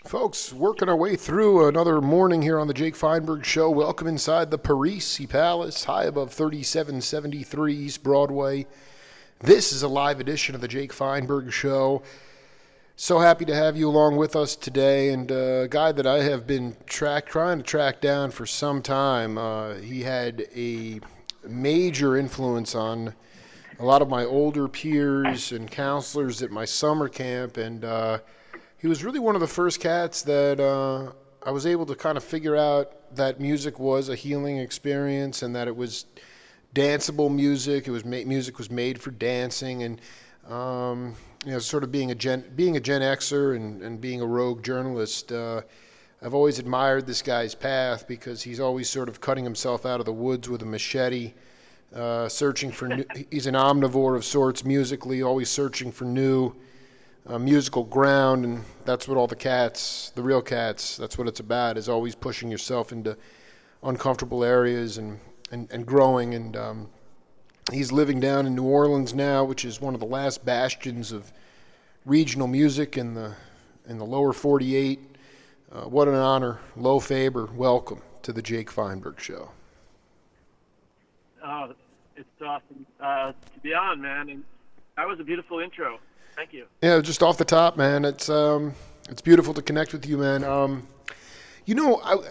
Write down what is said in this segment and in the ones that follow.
Folks, working our way through another morning here on the Jake Feinberg Show. Welcome inside the Parisi Palace, high above 3773 East Broadway. This is a live edition of the Jake Feinberg Show. So happy to have you along with us today, and a guy that I have been trying to track down for some time. He had a major influence on a lot of my older peers and counselors at my summer camp, and he was really one of the first cats that I was able to kind of figure out that music was a healing experience and that it was danceable music. It was music was made for dancing, and sort of being a Gen Xer and being a rogue journalist. I've always admired this guy's path because he's always sort of cutting himself out of the woods with a machete, searching for new. He's an omnivore of sorts musically, always searching for new musical ground, and that's what all the real cats, that's what it's about, is always pushing yourself into uncomfortable areas and growing. And he's living down in New Orleans now, which is one of the last bastions of regional music in the lower 48. What an honor. Lo Faber, welcome to the Jake Feinberg Show. Oh, it's awesome to be on, man, and that was a beautiful intro. Thank you. Yeah, just off the top, man. It's beautiful to connect with you, man.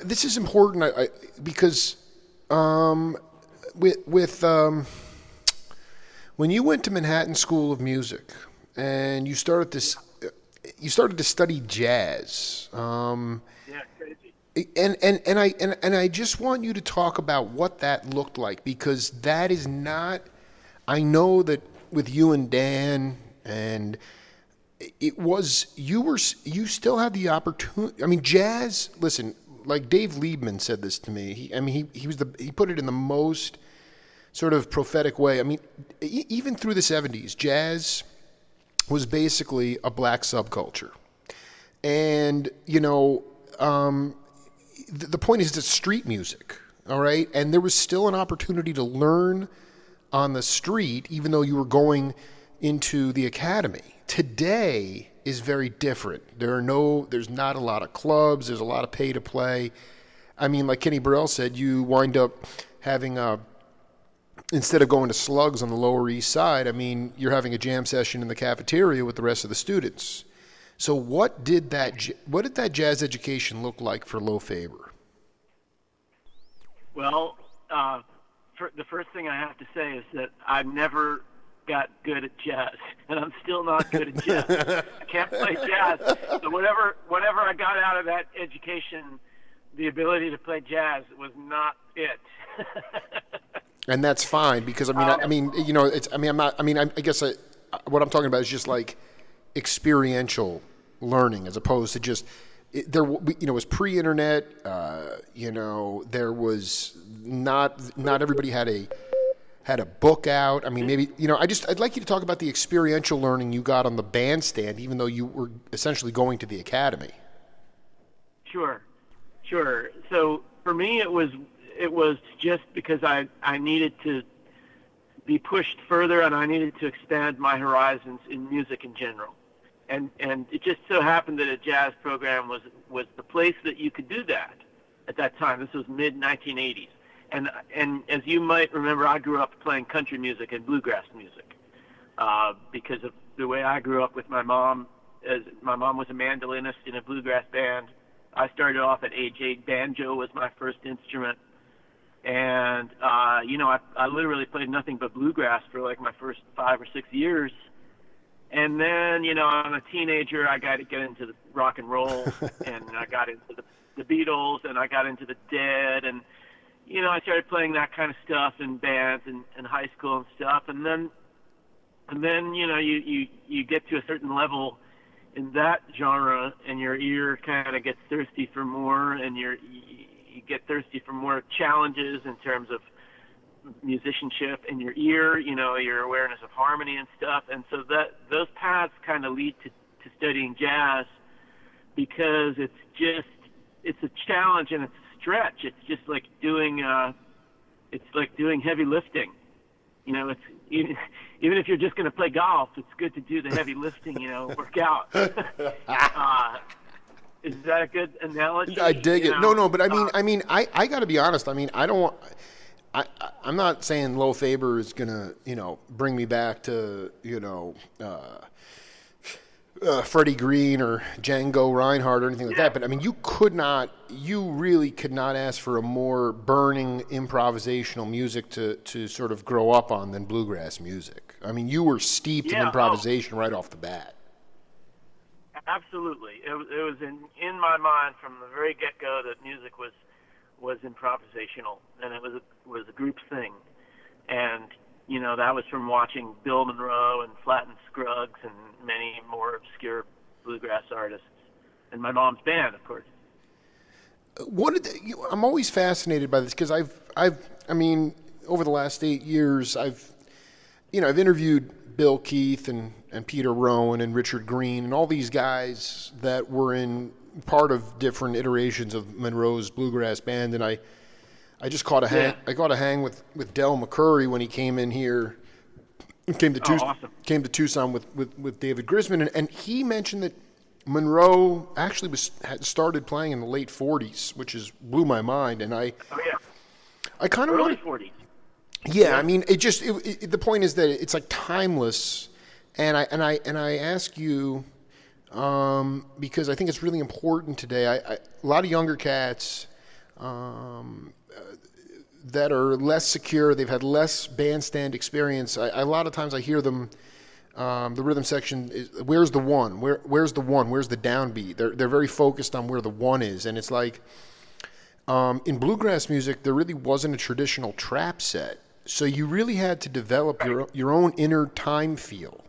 This is important because when you went to Manhattan School of Music and you started to study jazz. Yeah, crazy. And I just want you to talk about what that looked like, because that is not. I know that with you and Dan. And it was, you still had the opportunity. I mean, jazz, listen, like Dave Liebman said this to me. He put it in the most sort of prophetic way. I mean, even through the 70s, jazz was basically a black subculture. And, the point is it's street music, all right? And there was still an opportunity to learn on the street, even though you were going into the academy. Today is very different. There's not a lot of clubs. There's a lot of pay to play. I mean, like Kenny Burrell said, you wind up having instead of going to Slugs on the Lower East Side, I mean, you're having a jam session in the cafeteria with the rest of the students. So what did that jazz education look like for Lo Faber? Well, the first thing I have to say is that I've never got good at jazz, and I'm still not good at jazz. I can't play jazz. So whatever I got out of that education, the ability to play jazz was not it. And that's fine, because I guess what I'm talking about is just like experiential learning, as opposed to just it was pre-internet. There was not everybody had a book out. I mean, maybe, I'd like you to talk about the experiential learning you got on the bandstand, even though you were essentially going to the academy. Sure. So for me, it was just because I needed to be pushed further, and I needed to expand my horizons in music in general. And it just so happened that a jazz program was the place that you could do that at that time. This was mid-1980s. And as you might remember, I grew up playing country music and bluegrass music because of the way I grew up with my mom. As my mom was a mandolinist in a bluegrass band. I started off at age 8. Banjo was my first instrument. And I literally played nothing but bluegrass for like my first 5 or 6 years. And then, I'm a teenager, I got to get into the rock and roll, and I got into the Beatles, and I got into the Dead, and I started playing that kind of stuff in bands in high school and stuff. And then you get to a certain level in that genre, and your ear kind of gets thirsty for more, and you get thirsty for more challenges in terms of musicianship in your ear, your awareness of harmony and stuff. And so those paths kind of lead to studying jazz, because it's a challenge and it's a stretch. It's just like doing heavy lifting. It's even if you're just going to play golf, it's good to do the heavy lifting, work out. Is that a good analogy? I dig it. No, but I got to be honest. I'm not saying Lo Faber is gonna, bring me back to, Freddie Green or Django Reinhardt or anything like that. But you really could not ask for a more burning improvisational music to sort of grow up on than bluegrass music. You were steeped in improvisation right off the bat. Absolutely. It was in my mind from the very get-go that music was improvisational, and it was a group thing. And that was from watching Bill Monroe and Flatt and Scruggs and many more obscure bluegrass artists, and my mom's band, of course. I'm always fascinated by this, because I've over the last 8 years I've interviewed Bill Keith and Peter Rowan and Richard Green and all these guys that were in part of different iterations of Monroe's bluegrass band, and I just caught a hang. I got a hang with Del McCurry when he came in here. Came to Tucson with David Grisman, and he mentioned that Monroe actually had started playing in the late 40s, which blew my mind, and I kind of early 40s. Yeah, the point is that it's like timeless, and I ask you. Because I think it's really important today. A lot of younger cats that are less secure, they've had less bandstand experience. A lot of times I hear them, the rhythm section is, where's the one? Where's the one? Where's the downbeat? They're very focused on where the one is, and it's like in bluegrass music there really wasn't a traditional trap set, so you really had to develop your own inner time feel.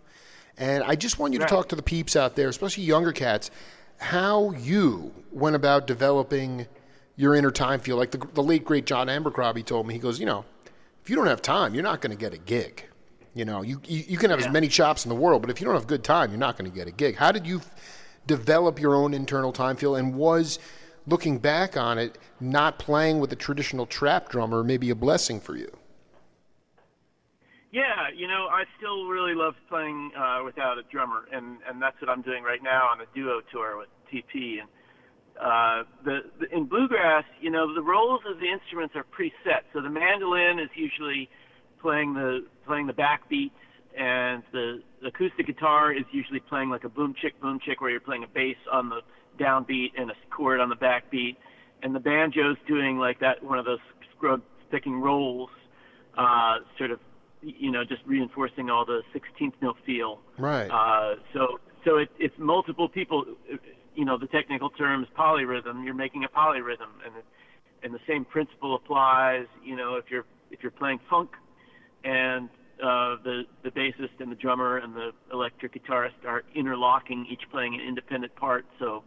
And I just want you to talk to the peeps out there, especially younger cats, how you went about developing your inner time feel. Like the late, great John Abercrombie told me, he goes, if you don't have time, you're not going to get a gig. You can have as many chops in the world, but if you don't have good time, you're not going to get a gig. How did you develop your own internal time feel? And was, looking back on it, not playing with a traditional trap drummer maybe a blessing for you? Yeah, I still really love playing without a drummer, and that's what I'm doing right now on a duo tour with TP. And in bluegrass, the roles of the instruments are preset. So the mandolin is usually playing the backbeats, and the acoustic guitar is usually playing like a boom chick, where you're playing a bass on the downbeat and a chord on the backbeat, and the banjo's doing like that, one of those scrub picking rolls, sort of. Just reinforcing all the 16th note feel. Right. So it's multiple people. The technical term is polyrhythm. You're making a polyrhythm, and the same principle applies. If you're playing funk, and the bassist and the drummer and the electric guitarist are interlocking, each playing an independent part. So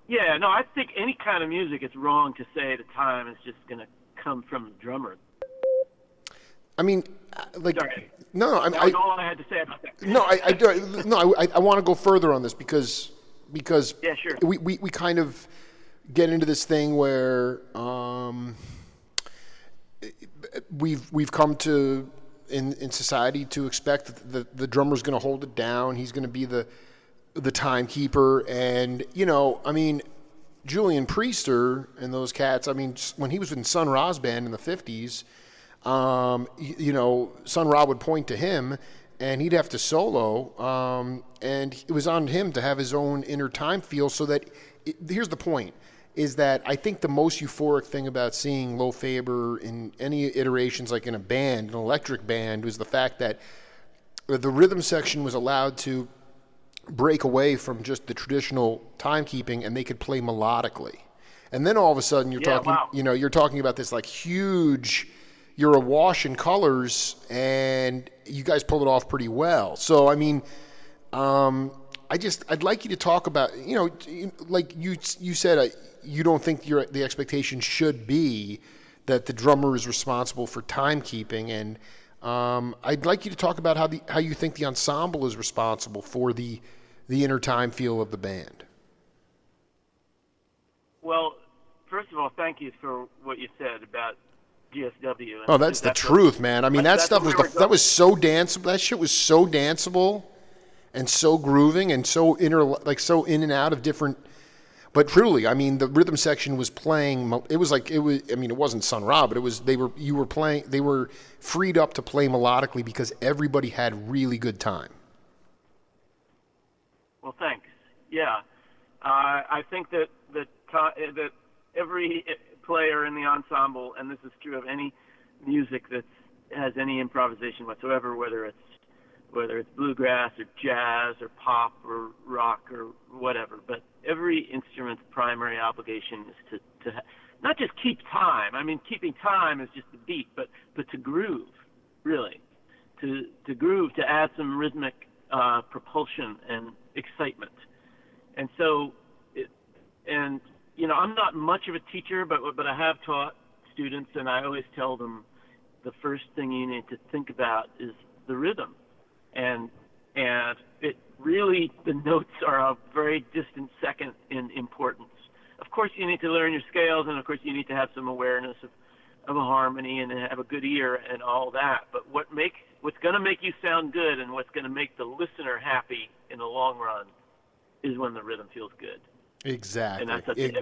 yeah. No, I think any kind of music, it's wrong to say the time is just going to come from the drummer. Sorry. No. That was all I had to say about that. No, I do. No, I want to go further on this because yeah, sure. we kind of get into this thing where we've come to in society to expect that the drummer's going to hold it down. He's going to be the timekeeper, and Julian Priester and those cats. When he was in Sun Ra's band in the 50s. Sun Ra would point to him, and he'd have to solo, and it was on him to have his own inner time feel. So that here's the point: is that I think the most euphoric thing about seeing Lo Faber in any iterations, like in a band, an electric band, was the fact that the rhythm section was allowed to break away from just the traditional timekeeping, and they could play melodically. And then all of a sudden, you're talking about this like huge. You're awash in colors, and you guys pulled it off pretty well. So I mean, I'd like you to talk about, like you said, you don't think the expectation should be that the drummer is responsible for timekeeping, and I'd like you to talk about how you think the ensemble is responsible for the inner time feel of the band. Well, first of all, thank you for what you said about GSW. Oh, that's the truth, man. I mean, that stuff was so danceable. That shit was so danceable and so grooving and so so in and out of different. But truly, I mean, the rhythm section was playing. It was. I mean, it wasn't Sun Ra, but it was. They were freed up to play melodically because everybody had really good time. Well, thanks. Yeah, I think that every player in the ensemble, and this is true of any music that has any improvisation whatsoever, whether it's bluegrass or jazz or pop or rock or whatever, but every instrument's primary obligation is to not just keep time. I mean, keeping time is just the beat, but to groove, really, to groove, to add some rhythmic propulsion and excitement. And so, I'm not much of a teacher, but I have taught students, and I always tell them the first thing you need to think about is the rhythm. And it really, the notes are a very distant second in importance. Of course, you need to learn your scales, and of course, you need to have some awareness of a harmony and have a good ear and all that. But what's going to make you sound good and what's going to make the listener happy in the long run is when the rhythm feels good. Exactly.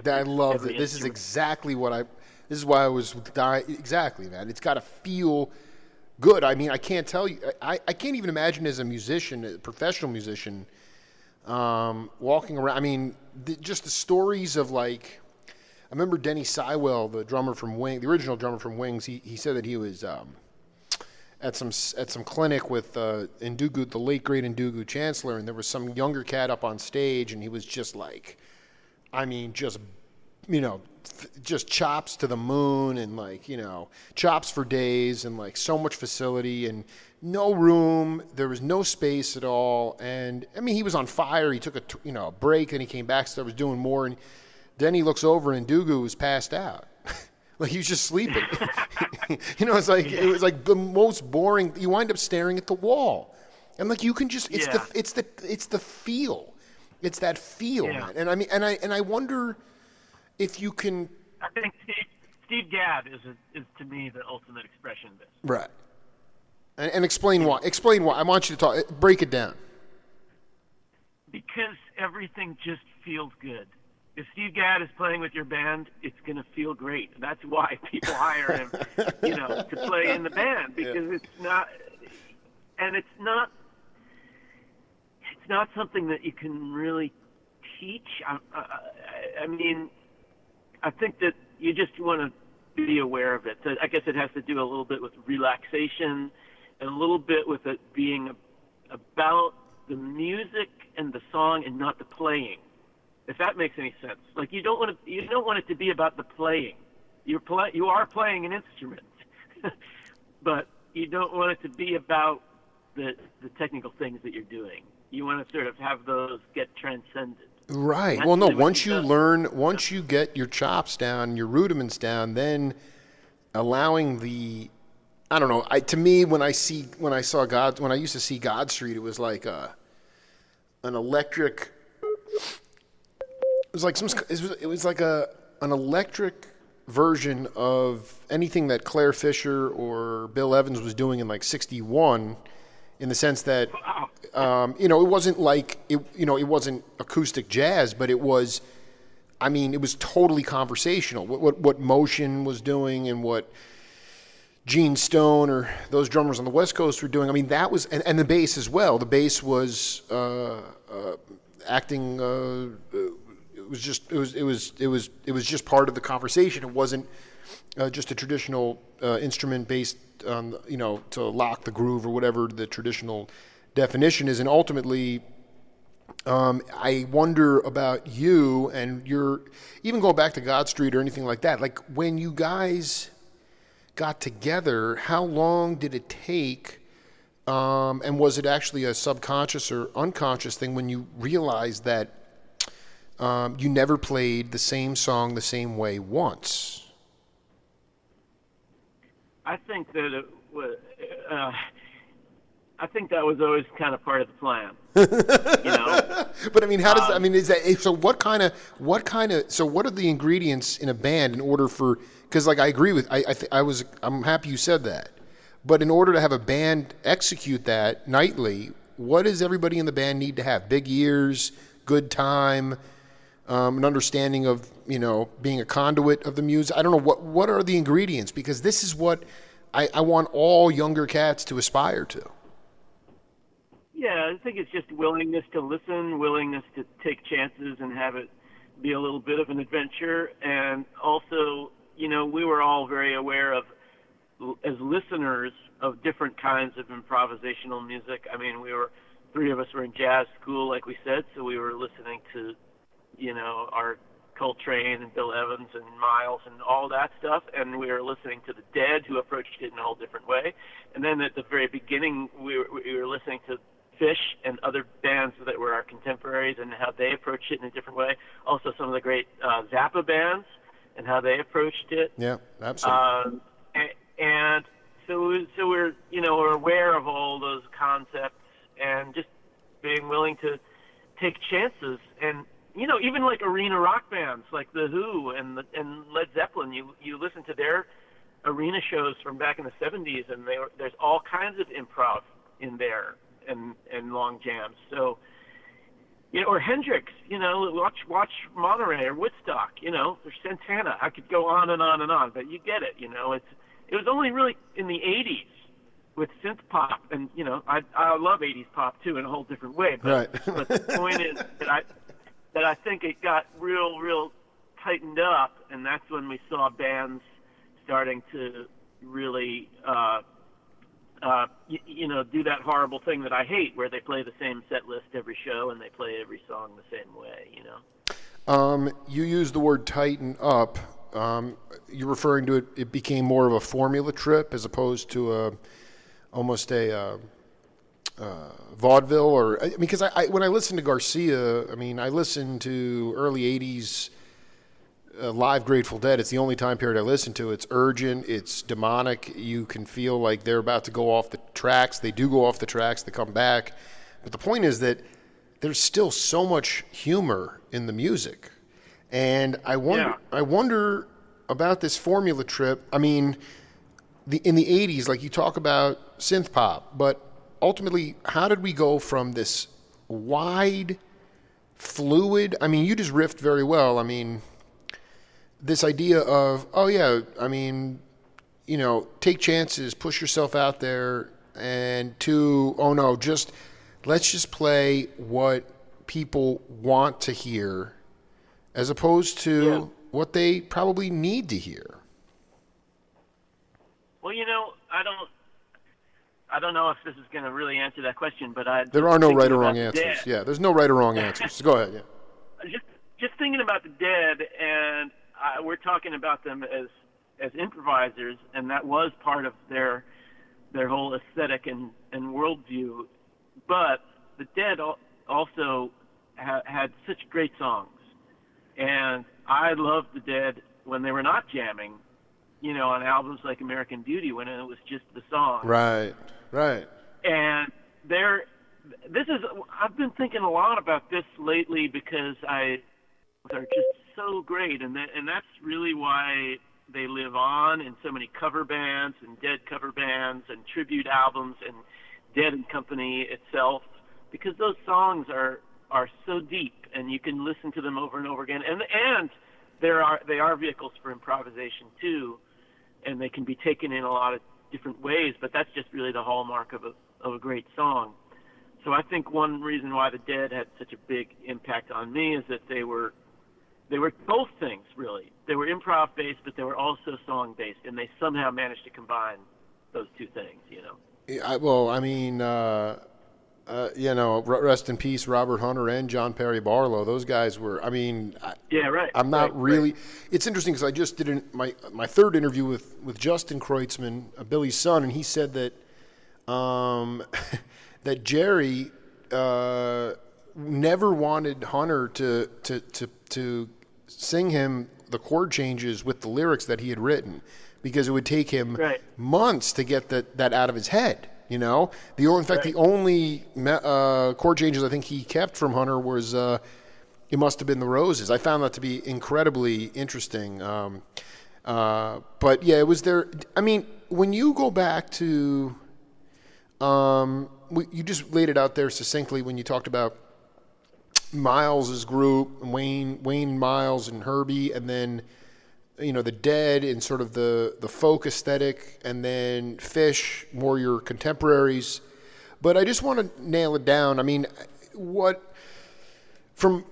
I love it. This is exactly this is why I was dying. Exactly, man. It's got to feel good. I mean, I can't tell you. I can't even imagine as a musician, a professional musician, walking around. I mean, just the stories of like, I remember Denny Sywell, the original drummer from Wings. He said that he was at some clinic with Ndugu, the late great Ndugu Chancellor, and there was some younger cat up on stage, and he was just like, I mean, just chops to the moon and chops for days and like so much facility and no room. There was no space at all. And I mean, he was on fire. He took a break and he came back, started doing more. And then he looks over and Ndugu was passed out. Like he was just sleeping. It was like the most boring. You wind up staring at the wall. And like, you can just, it's the feel. It's that feel, man. And I mean, and I wonder if you can. I think Steve Gadd is to me the ultimate expression of this. Right. And explain why. Explain why. I want you to talk. Break it down. Because everything just feels good. If Steve Gadd is playing with your band, it's going to feel great. That's why people hire him, to play in the band, because it's not something that you can really teach. I mean, I think that you just want to be aware of it. So I guess it has to do a little bit with relaxation and a little bit with it being about the music and the song and not the playing. If that makes any sense. Like you don't want it to be about the playing. You are playing an instrument, but you don't want it to be about the technical things that you're doing. You want to sort of have those get transcended. Right. Well, no, once you get your chops down, your rudiments down, then allowing I don't know, to me, when I used to see God Street, it was like an electric, an electric version of anything that Claire Fisher or Bill Evans was doing in like 61, in the sense that, it wasn't like, it wasn't acoustic jazz, but it was totally conversational. What Motion was doing and what Gene Stone or those drummers on the West Coast were doing. I mean, that was, and the bass as well. The bass was acting just part of the conversation. It wasn't just a traditional instrument based on, to lock the groove or whatever the traditional definition is. And ultimately, I wonder about you and your, even going back to God Street or anything like that. Like when you guys got together, how long did it take? And was it actually a subconscious or unconscious thing when you realized that you never played the same song the same way once? I think that it was. I think that was always kind of part of the plan. But I mean, how does I mean is that so? What kind of so? What are the ingredients in a band in order for? Because like I agree with I'm happy you said that. But in order to have a band execute that nightly, what does everybody in the band need to have? Big ears, good time, an understanding of, being a conduit of the music. I don't know, what are the ingredients? Because this is what I want all younger cats to aspire to. Yeah, I think it's just willingness to listen, willingness to take chances and have it be a little bit of an adventure. And also, we were all very aware of, as listeners, of different kinds of improvisational music. I mean, three of us were in jazz school, like we said, so we were listening to, our Coltrane and Bill Evans and Miles and all that stuff, and we were listening to the Dead, who approached it in a whole different way. And then at the very beginning, we were listening to Fish and other bands that were our contemporaries and how they approached it in a different way. Also, some of the great Zappa bands and how they approached it. Yeah, absolutely. And so we're aware of all those concepts and just being willing to take chances. And even like arena rock bands like the Who and Led Zeppelin, you listen to their arena shows from back in the 70s, and there's all kinds of improv in there and long jams. So or Hendrix, watch Monterey or Woodstock, or Santana. I could go on and on and on, but you get it. It was only really in the 80s with synth pop, and I love 80s pop too in a whole different way. But, right. But the point is that I think it got real tightened up, and that's when we saw bands starting to really do that horrible thing that I hate, where they play the same set list every show and they play every song the same way. You use the word tighten up. You're referring to it became more of a formula trip as opposed to almost a vaudeville, or because when I listen to Garcia, I listen to early 80s live Grateful Dead. It's the only time period I listen to. It's urgent, it's demonic. You can feel like they're about to go off the tracks. They do go off the tracks, they come back. But the point is that there's still so much humor in the music. And I wonder about this formula trip. In the 80s, like you talk about synth pop, but ultimately, how did we go from this wide, fluid, you just riffed very well. This idea of, take chances, push yourself out there, and let's just play what people want to hear as opposed to what they probably need to hear. Well, I don't know if this is going to really answer that question, but there are no right or wrong answers. Yeah, there's no right or wrong answers. So go ahead. Yeah. Just thinking about the Dead, and we're talking about them as improvisers, and that was part of their whole aesthetic and worldview. But the Dead also had such great songs, and I loved the Dead when they were not jamming, on albums like American Beauty, when it was just the song. Right. And I've been thinking a lot about this lately because they're just so great, and that's really why they live on in so many cover bands and Dead cover bands and tribute albums and Dead and Company itself, because those songs are so deep, and you can listen to them over and over again, and they are vehicles for improvisation too, and they can be taken in a lot of different ways, but that's just really the hallmark of a great song. So I think one reason why the Dead had such a big impact on me is that they were they were both things, really. They were improv based, but they were also song based, and they somehow managed to combine those two things. Rest in peace, Robert Hunter and John Perry Barlow. Those guys were. Yeah, right. I'm not really. Right. It's interesting because I just did my third interview with Justin Kreutzmann, Billy's son, and he said that that Jerry never wanted Hunter to sing him the chord changes with the lyrics that he had written, because it would take him months to get that out of his head. The only chord changes I think he kept from Hunter was it must have been the Roses. I found that to be incredibly interesting. But yeah, it was there. I mean, when you go back to, you just laid it out there succinctly when you talked about Miles's group, Wayne Miles and Herbie, and then the Dead and sort of the folk aesthetic, and then Fish, more your contemporaries. But I just want to nail it down. I mean, from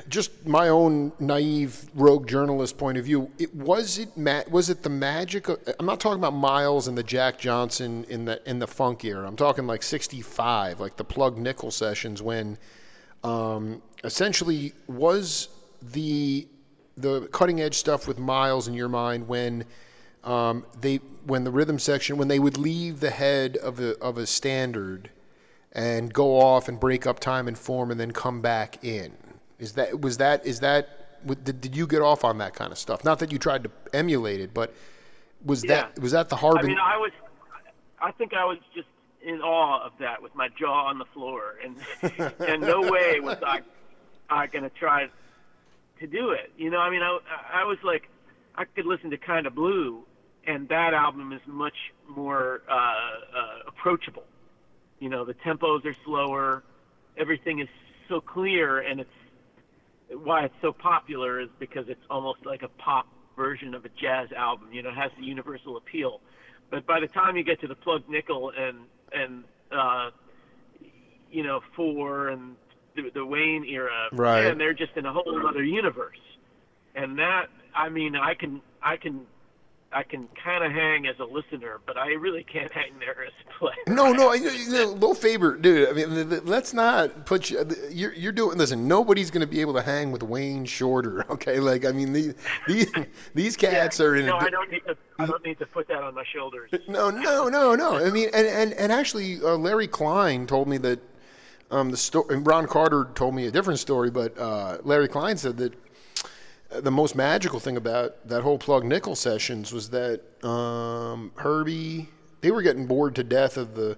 just my own naive rogue journalist point of view, was it the magic of, I'm not talking about Miles and the Jack Johnson in the funk era. I'm talking like 65, like the Plug Nickel sessions, when essentially was the cutting edge stuff with Miles in your mind when the rhythm section, when they would leave the head of a standard and go off and break up time and form and then come back in. Did you get off on that kind of stuff? Not that you tried to emulate it, but was that the hard? I mean, I think I was just in awe of that with my jaw on the floor, and and no way was I going to try to do it. I mean, I was like, I could listen to Kinda Blue, and that album is much more approachable. The tempos are slower, everything is so clear, and it's why it's so popular is because it's almost like a pop version of a jazz album. It has the universal appeal. But by the time you get to the Plug Nickel and Four and the Wayne era, right, and they're just in a whole other universe. And that, I mean, I can kind of hang as a listener, but I really can't hang there as a player. No, Lo Faber, dude. I mean, let's not put you. You're doing. Listen, nobody's going to be able to hang with Wayne Shorter. Okay, like I mean, these cats are in. No, I don't need to put that on my shoulders. No. I mean, and actually, Larry Klein told me that the story. Ron Carter told me a different story, but Larry Klein said that the most magical thing about that whole Plug Nickel sessions was that Herbie, they were getting bored to death of the.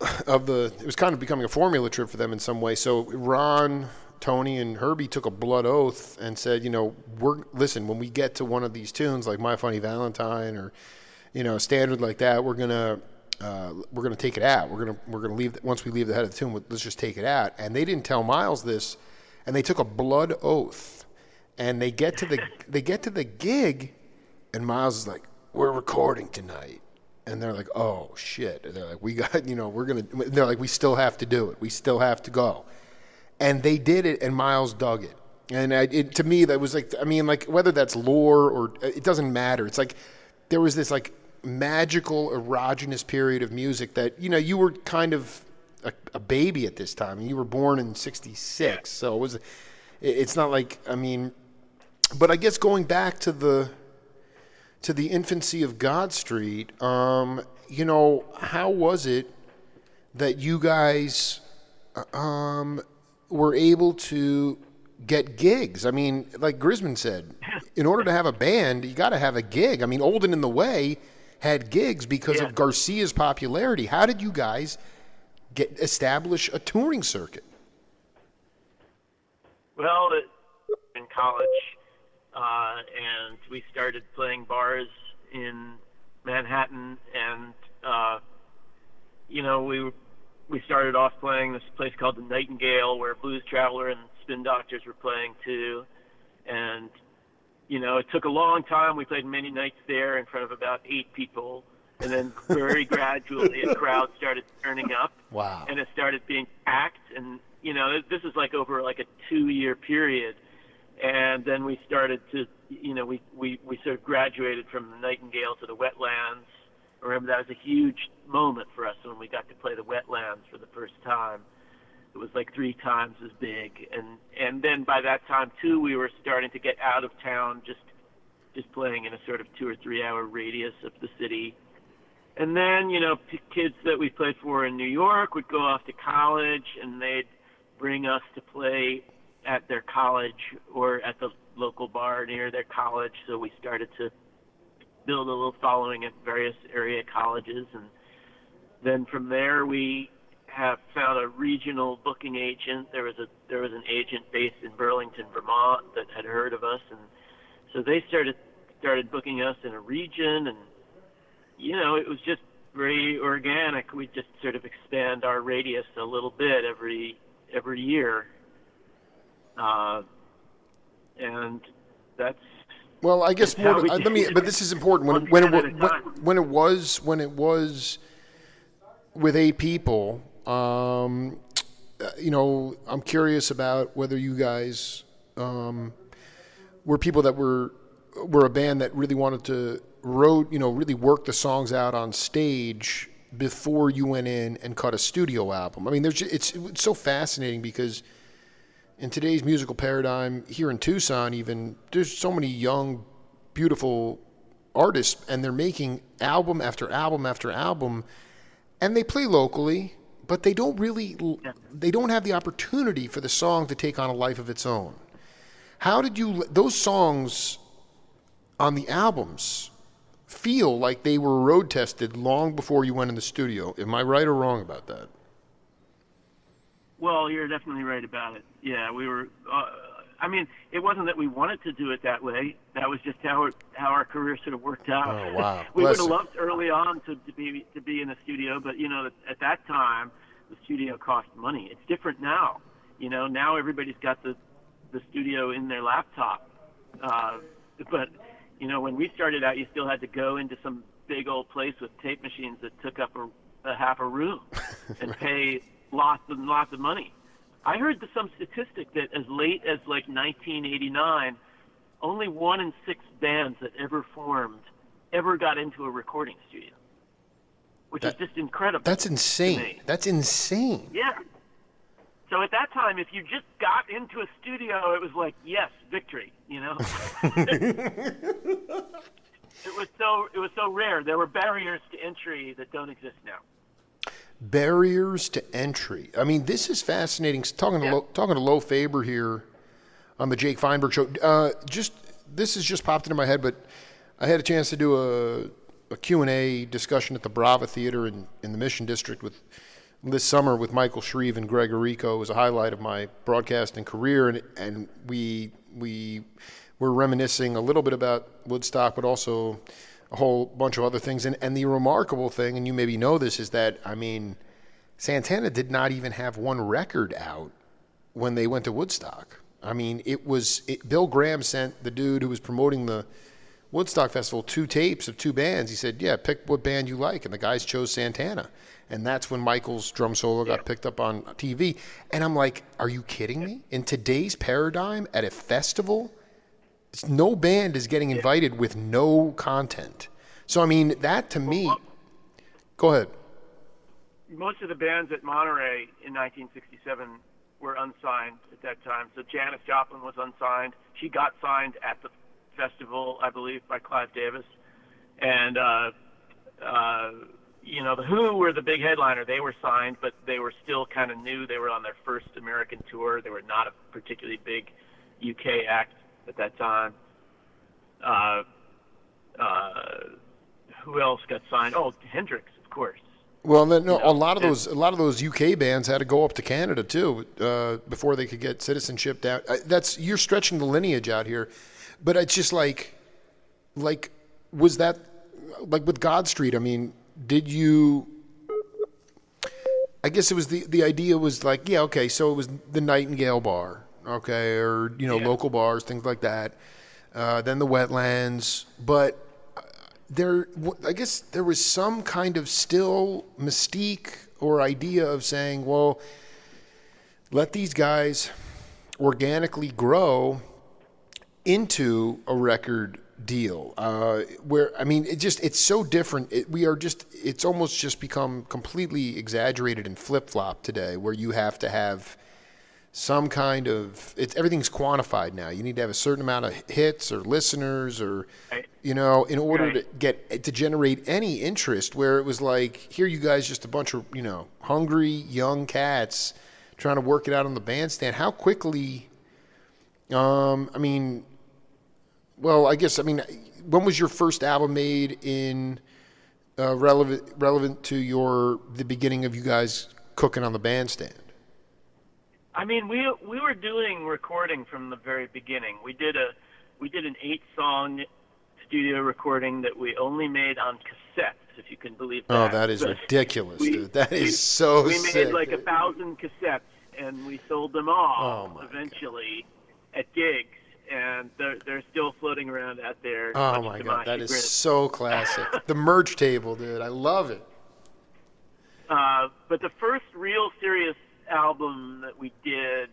It was kind of becoming a formula trip for them in some way. So Ron, Tony, and Herbie took a blood oath and said, listen, when we get to one of these tunes like My Funny Valentine or, a standard like that, we're gonna take it out. We're gonna leave once we leave the head of the tune. Let's just take it out. And they didn't tell Miles this, and they took a blood oath. And they get to the gig, and Miles is like, "We're recording tonight," and they're like, "Oh shit!" And they're like, "We got, They're like, "We still have to do it. We still have to go," and they did it, and Miles dug it. And to me, that was like, I mean, like whether that's lore or it doesn't matter. It's like there was this like magical erogenous period of music that you were kind of a baby at this time. You were born in '66, so it was. It's not like, I mean. But I guess going back to the infancy of God Street, how was it that you guys were able to get gigs? I mean, like Grisman said, in order to have a band, you got to have a gig. I mean, Old and in the Way had gigs because of Garcia's popularity. How did you guys establish a touring circuit? Well, in college. And we started playing bars in Manhattan, and we started off playing this place called the Nightingale, where Blues Traveler and Spin Doctors were playing too. And it took a long time. We played many nights there in front of about 8 people, and then very gradually a crowd started turning up. Wow! And it started being packed, and this is like over like a 2-year period. And then we started to, we sort of graduated from the Nightingale to the Wetlands. I remember that was a huge moment for us when we got to play the Wetlands for the first time. It was like 3 times as big. And then by that time, too, we were starting to get out of town, just playing in a sort of 2 or 3 hour radius of the city. And then, kids that we played for in New York would go off to college, and they'd bring us to play at their college or at the local bar near their college. So we started to build a little following at various area colleges. And then from there, we have found a regional booking agent. There was an agent based in Burlington, Vermont that had heard of us. And so they started booking us in a region, and it was just very organic. We just sort of expand our radius a little bit every year, and that's. Well, I guess more. But this is important. When it was with 8 people, I'm curious about whether you guys were people that were a band that really wanted to really work the songs out on stage before you went in and cut a studio album. I mean, it's so fascinating because in today's musical paradigm here in Tucson, even there's so many young, beautiful artists, and they're making album after album after album, and they play locally, but they don't have the opportunity for the song to take on a life of its own. How did those songs on the albums feel like they were road tested long before you went in the studio? Am I right or wrong about that? Well, you're definitely right about it. Yeah, we were. It wasn't that we wanted to do it that way. That was just how our career sort of worked out. Oh wow! We would have loved early on to be in the studio, but at that time the studio cost money. It's different now. Now everybody's got the studio in their laptop. But when we started out, you still had to go into some big old place with tape machines that took up a half a room and pay lots and lots of money. I heard some statistic that as late as like 1989, only 1 in 6 bands that ever formed ever got into a recording studio, which is just incredible. That's insane. That's insane. Yeah. So at that time, if you just got into a studio, it was like, yes, victory, It was so rare. There were barriers to entry that don't exist now. Barriers to entry. I mean, this is fascinating. Talking to Lo Faber here on the Jake Feinberg Show. This has just popped into my head, but I had a chance to do a Q&A discussion at the Brava Theater in the Mission District this summer with Michael Shreve and Greg Arico. It was a highlight of my broadcasting career, and we were reminiscing a little bit about Woodstock, but also a whole bunch of other things. And the remarkable thing, and you maybe know this, is that, Santana did not even have one record out when they went to Woodstock. Bill Graham sent the dude who was promoting the Woodstock Festival 2 tapes of 2 bands. He said, yeah, pick what band you like. And the guys chose Santana. And that's when Michael's drum solo got picked up on TV. And I'm like, are you kidding me? In today's paradigm, at a festival, no band is getting invited with no content. So, that to me... Go ahead. Most of the bands at Monterey in 1967 were unsigned at that time. So Janis Joplin was unsigned. She got signed at the festival, I believe, by Clive Davis. And, the Who were the big headliner. They were signed, but they were still kind of new. They were on their first American tour. They were not a particularly big UK act at that time. Who else got signed? Oh, Hendrix, of course. Well, a lot of those UK bands had to go up to Canada too before they could get citizenship down. You're stretching the lineage out here, but it's just like was that like with God Street? Did you? I guess it was the idea was like, yeah, okay, so it was the Nightingale Bar, okay, or local bars, things like that. Then the Wetlands, but I guess there was some kind of still mystique or idea of saying, well, let these guys organically grow, into a record deal? Where, I mean, it's so different. It's almost just become completely exaggerated and flip-flop today, where you have to have some kind of, everything's quantified now. You need to have a certain amount of hits or listeners or, Right. in order to generate any interest, where it was like, here you guys, just a bunch of, hungry young cats trying to work it out on the bandstand. How quickly, I mean, well, I guess, when was your first album made in relevant to the beginning of you guys cooking on the bandstand? I mean, we were doing recording from the very beginning. We did an 8-song studio recording that we only made on cassettes, if you can believe that. Oh, that is ridiculous, dude. That is so sick. We made like 1,000 cassettes, and we sold them all eventually at gigs, and they're still floating around out there. Oh my God, that is so classic. The merch table, dude. I love it. But the first real serious album that we did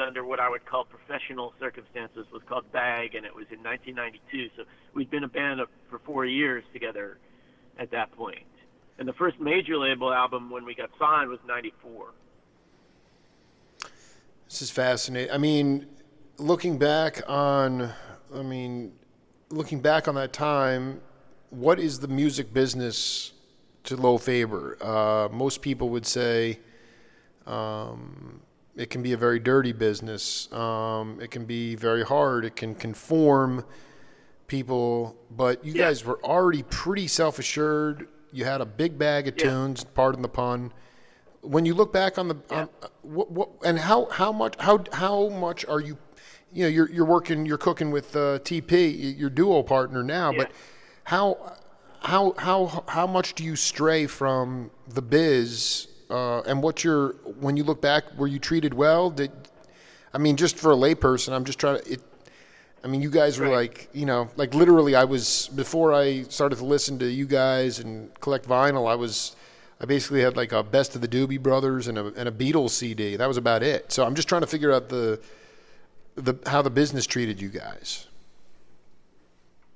under what I would call professional circumstances was called Bag, and it was in 1992. So we'd been a band for 4 years together at that point. And the first major label album when we got signed was 94. This is fascinating. Looking back on that time, what is the music business to Lo Faber? Most people would say it can be a very dirty business. It can be very hard. It can conform people. But you guys were already pretty self-assured. You had a big bag of tunes, pardon the pun. When you look back on how much are you? You're cooking with TP, your duo partner now. But how much do you stray from the biz? And when you look back, were you treated well? Just for a layperson, I'm just trying to, you guys were like literally before I started to listen to you guys and collect vinyl, I basically had like a Best of the Doobie Brothers and a Beatles CD. That was about it. So I'm just trying to figure out how the business treated you guys.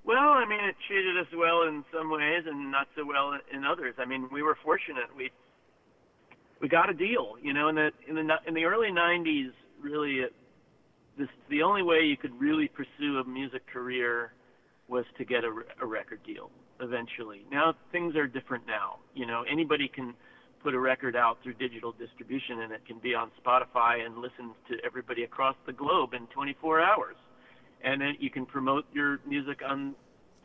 Well, it treated us well in some ways and not so well in others. We were fortunate. We got a deal, in the early 90s, really, the only way you could really pursue a music career was to get a record deal eventually. Now things are different now. Anybody can put a record out through digital distribution, and it can be on Spotify and listened to everybody across the globe in 24 hours. And then you can promote your music on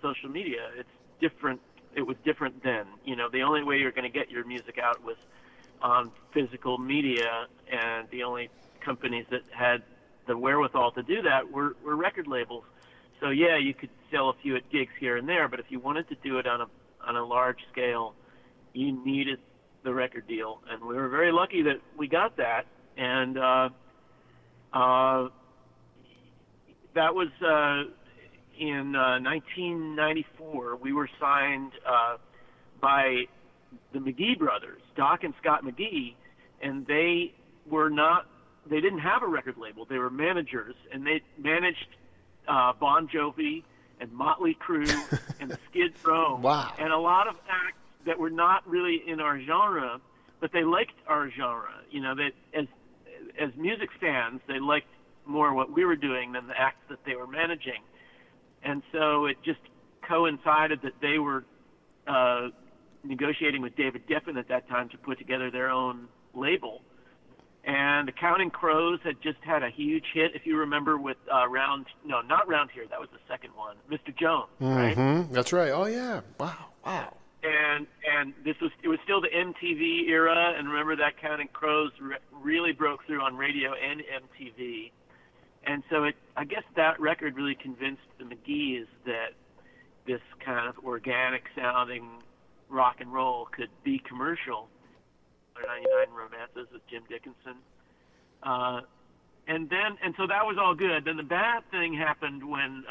social media. It's different. It was different then. The only way you're going to get your music out was on physical media, and the only companies that had the wherewithal to do that were record labels. So you could sell a few at gigs here and there, but if you wanted to do it on a large scale, you needed the record deal, and we were very lucky that we got that. And that was in 1994. We were signed by the McGee brothers, Doc and Scott McGee, and they didn't have a record label. They were managers, and they managed Bon Jovi and Motley Crue and Skid Row. Wow. And a lot of acts that were not really in our genre, but they liked our genre. That as music fans, they liked more what we were doing than the acts that they were managing. And so it just coincided that they were negotiating with David Geffen at that time to put together their own label. And the Counting Crows had just had a huge hit, if you remember, with not Round Here, that was the second one, Mr. Jones, right? Mm-hmm. That's right. Oh yeah. Wow. And it was still the MTV era, and remember that Counting Crows really broke through on radio and MTV. And so I guess that record really convinced the McGees that this kind of organic sounding rock and roll could be commercial. 99 Romances with Jim Dickinson. And so that was all good. Then the bad thing happened when,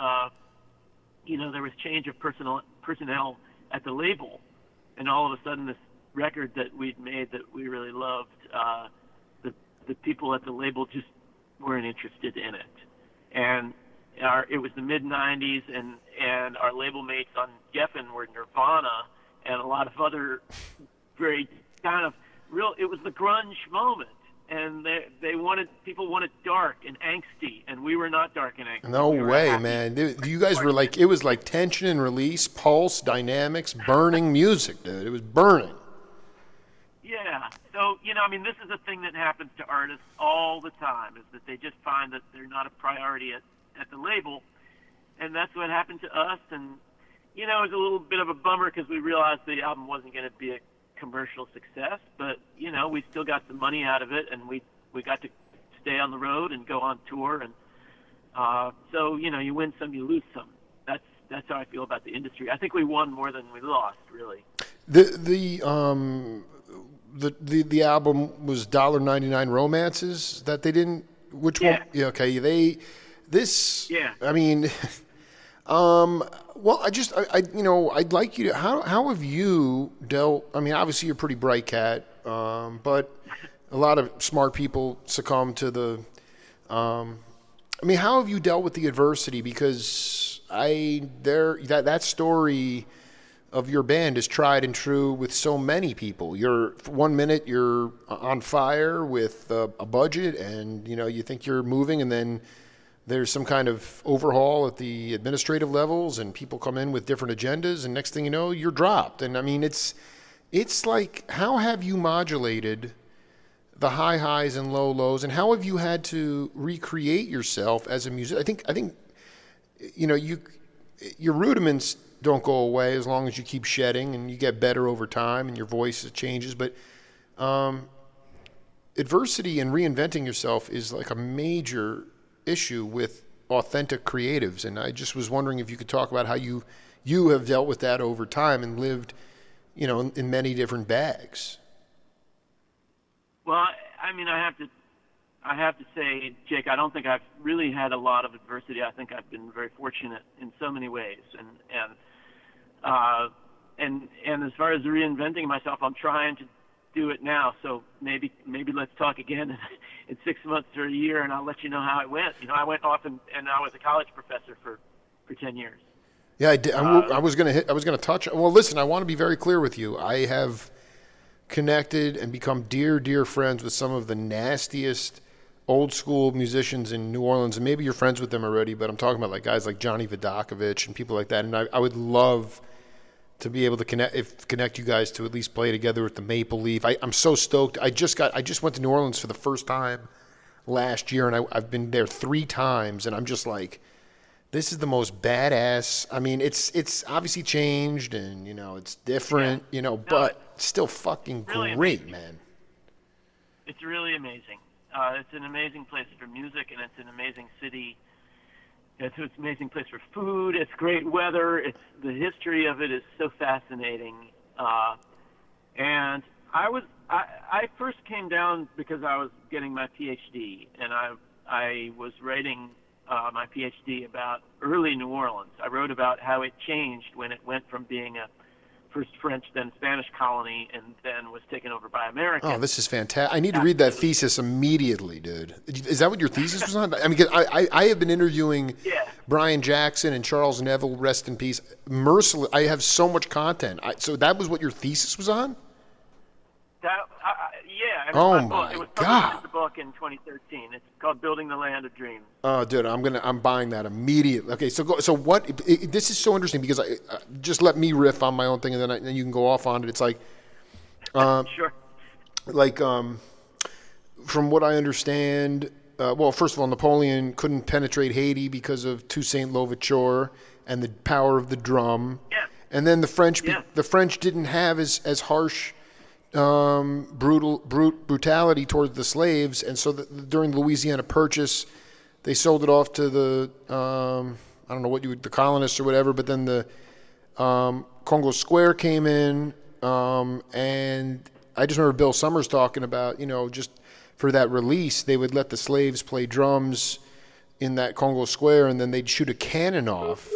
there was change of personnel at the label. And all of a sudden this record that we'd made that we really loved, the people at the label just weren't interested in it. It was the mid '90s, and our label mates on Geffen were Nirvana and a lot of other very kind of real. It was the grunge moment, and people wanted dark and angsty, and we were not dark and angsty. No we were way, happy. man. You guys were like, it was like tension and release, pulse, dynamics, burning music, dude. It was burning. Yeah. So, I mean, this is a thing that happens to artists all the time, is that they just find that they're not a priority at the label. And that's what happened to us. And, it was a little bit of a bummer because we realized the album wasn't going to be a commercial success. But, we still got some money out of it, and we got to stay on the road and go on tour. And so, you win some, you lose some. That's how I feel about the industry. I think we won more than we lost, really. The album was $1.99 Romances that they didn't. Which one? Yeah. Okay. Yeah. I mean, well, I'd like you to. How have you dealt? I mean, obviously you're a pretty bright cat, but a lot of smart people succumb to the. I mean, how have you dealt with the adversity? Because that story of your band is tried and true with so many people. 1 minute you're on fire with a budget, and you think you're moving, and then there's some kind of overhaul at the administrative levels, and people come in with different agendas, and next thing you know, you're dropped. And I mean, it's like, how have you modulated the high highs and low lows, and how have you had to recreate yourself as a musician? I think your rudiments don't go away as long as you keep shedding, and you get better over time, and your voice changes. But adversity and reinventing yourself is like a major issue with authentic creatives. And I just was wondering if you could talk about how you have dealt with that over time and lived, in many different bags. Well, I mean, I have to say, Jake, I don't think I've really had a lot of adversity. I think I've been very fortunate in so many ways, and as far as reinventing myself, I'm trying to do it now. So maybe let's talk again in 6 months or a year, and I'll let you know how it went. I went off and I was a college professor for 10 years. Yeah, I did. I was going to touch. Well, listen, I want to be very clear with you. I have connected and become dear friends with some of the nastiest old school musicians in New Orleans, and maybe you're friends with them already, but I'm talking about like guys like Johnny Vidakovich and people like that. And I would love to be able to connect you guys to at least play together at the Maple Leaf. I'm so stoked. I just went to New Orleans for the first time last year, and I've been there 3 times, and I'm just like, this is the most badass. I mean, it's obviously changed, and it's different, but it's still fucking really great, amazing. Man. It's really amazing. It's an amazing place for music, and it's an amazing city. It's an amazing place for food. It's great weather. The history of it is so fascinating. And I first came down because I was getting my PhD, and I was writing my PhD about early New Orleans. I wrote about how it changed when it went from being a first French, then Spanish colony, and then was taken over by Americans. Oh, this is fantastic. I need to read that thesis immediately, dude. Is that what your thesis was on? I mean, I have been interviewing Brian Jackson and Charles Neville, rest in peace. Merciless. I have so much content. So that was what your thesis was on? Yeah. Oh my it was God! The book in 2013. It's called "Building the Land of Dreams." Oh, dude, I'm buying that immediately. Okay, so what? This is so interesting because just let me riff on my own thing, and then you can go off on it. It's like, sure. Like, from what I understand, well, first of all, Napoleon couldn't penetrate Haiti because of Toussaint Louverture and the power of the drum. Yeah. And then the French didn't have as harsh brutality towards the slaves, and so during the Louisiana Purchase, they sold it off to the I don't know the colonists or whatever. But then the Congo Square came in, and I just remember Bill Summers talking about just for that release, they would let the slaves play drums in that Congo Square, and then they'd shoot a cannon off.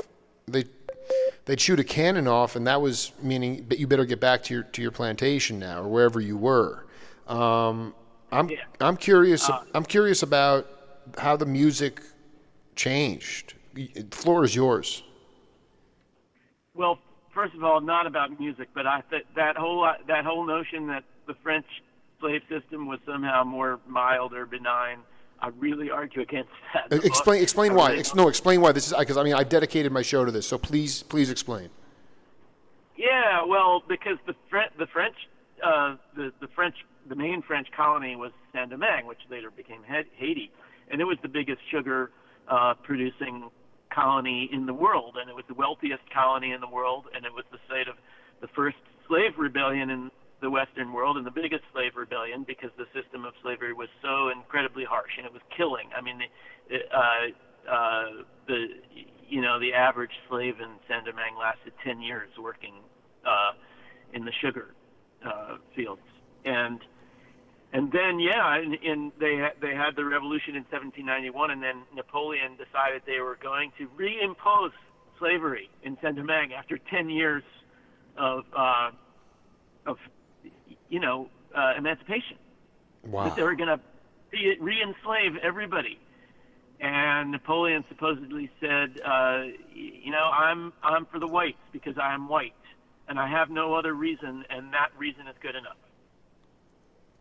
They'd shoot a cannon off, and that was meaning that you better get back to your plantation now or wherever you were. I'm curious. I'm curious about how the music changed The floor is yours. Well, first of all, not about music, but that whole notion that the French slave system was somehow more mild or benign, I really argue against that. Explain why. Explain why. This is because I dedicated my show to this. So please explain. Yeah, well, because the main French colony was Saint-Domingue, which later became Haiti, and it was the biggest sugar producing colony in the world, and it was the wealthiest colony in the world, and it was the site of the first slave rebellion in the Western world, and the biggest slave rebellion, because the system of slavery was so incredibly harsh, and it was killing. I mean, the average slave in Saint-Domingue lasted 10 years working in the sugar fields, and then they had the revolution in 1791, and then Napoleon decided they were going to reimpose slavery in Saint-Domingue after 10 years of emancipation. Wow. That they were going to re-enslave everybody. And Napoleon supposedly said, I'm for the whites because I am white, and I have no other reason, and that reason is good enough.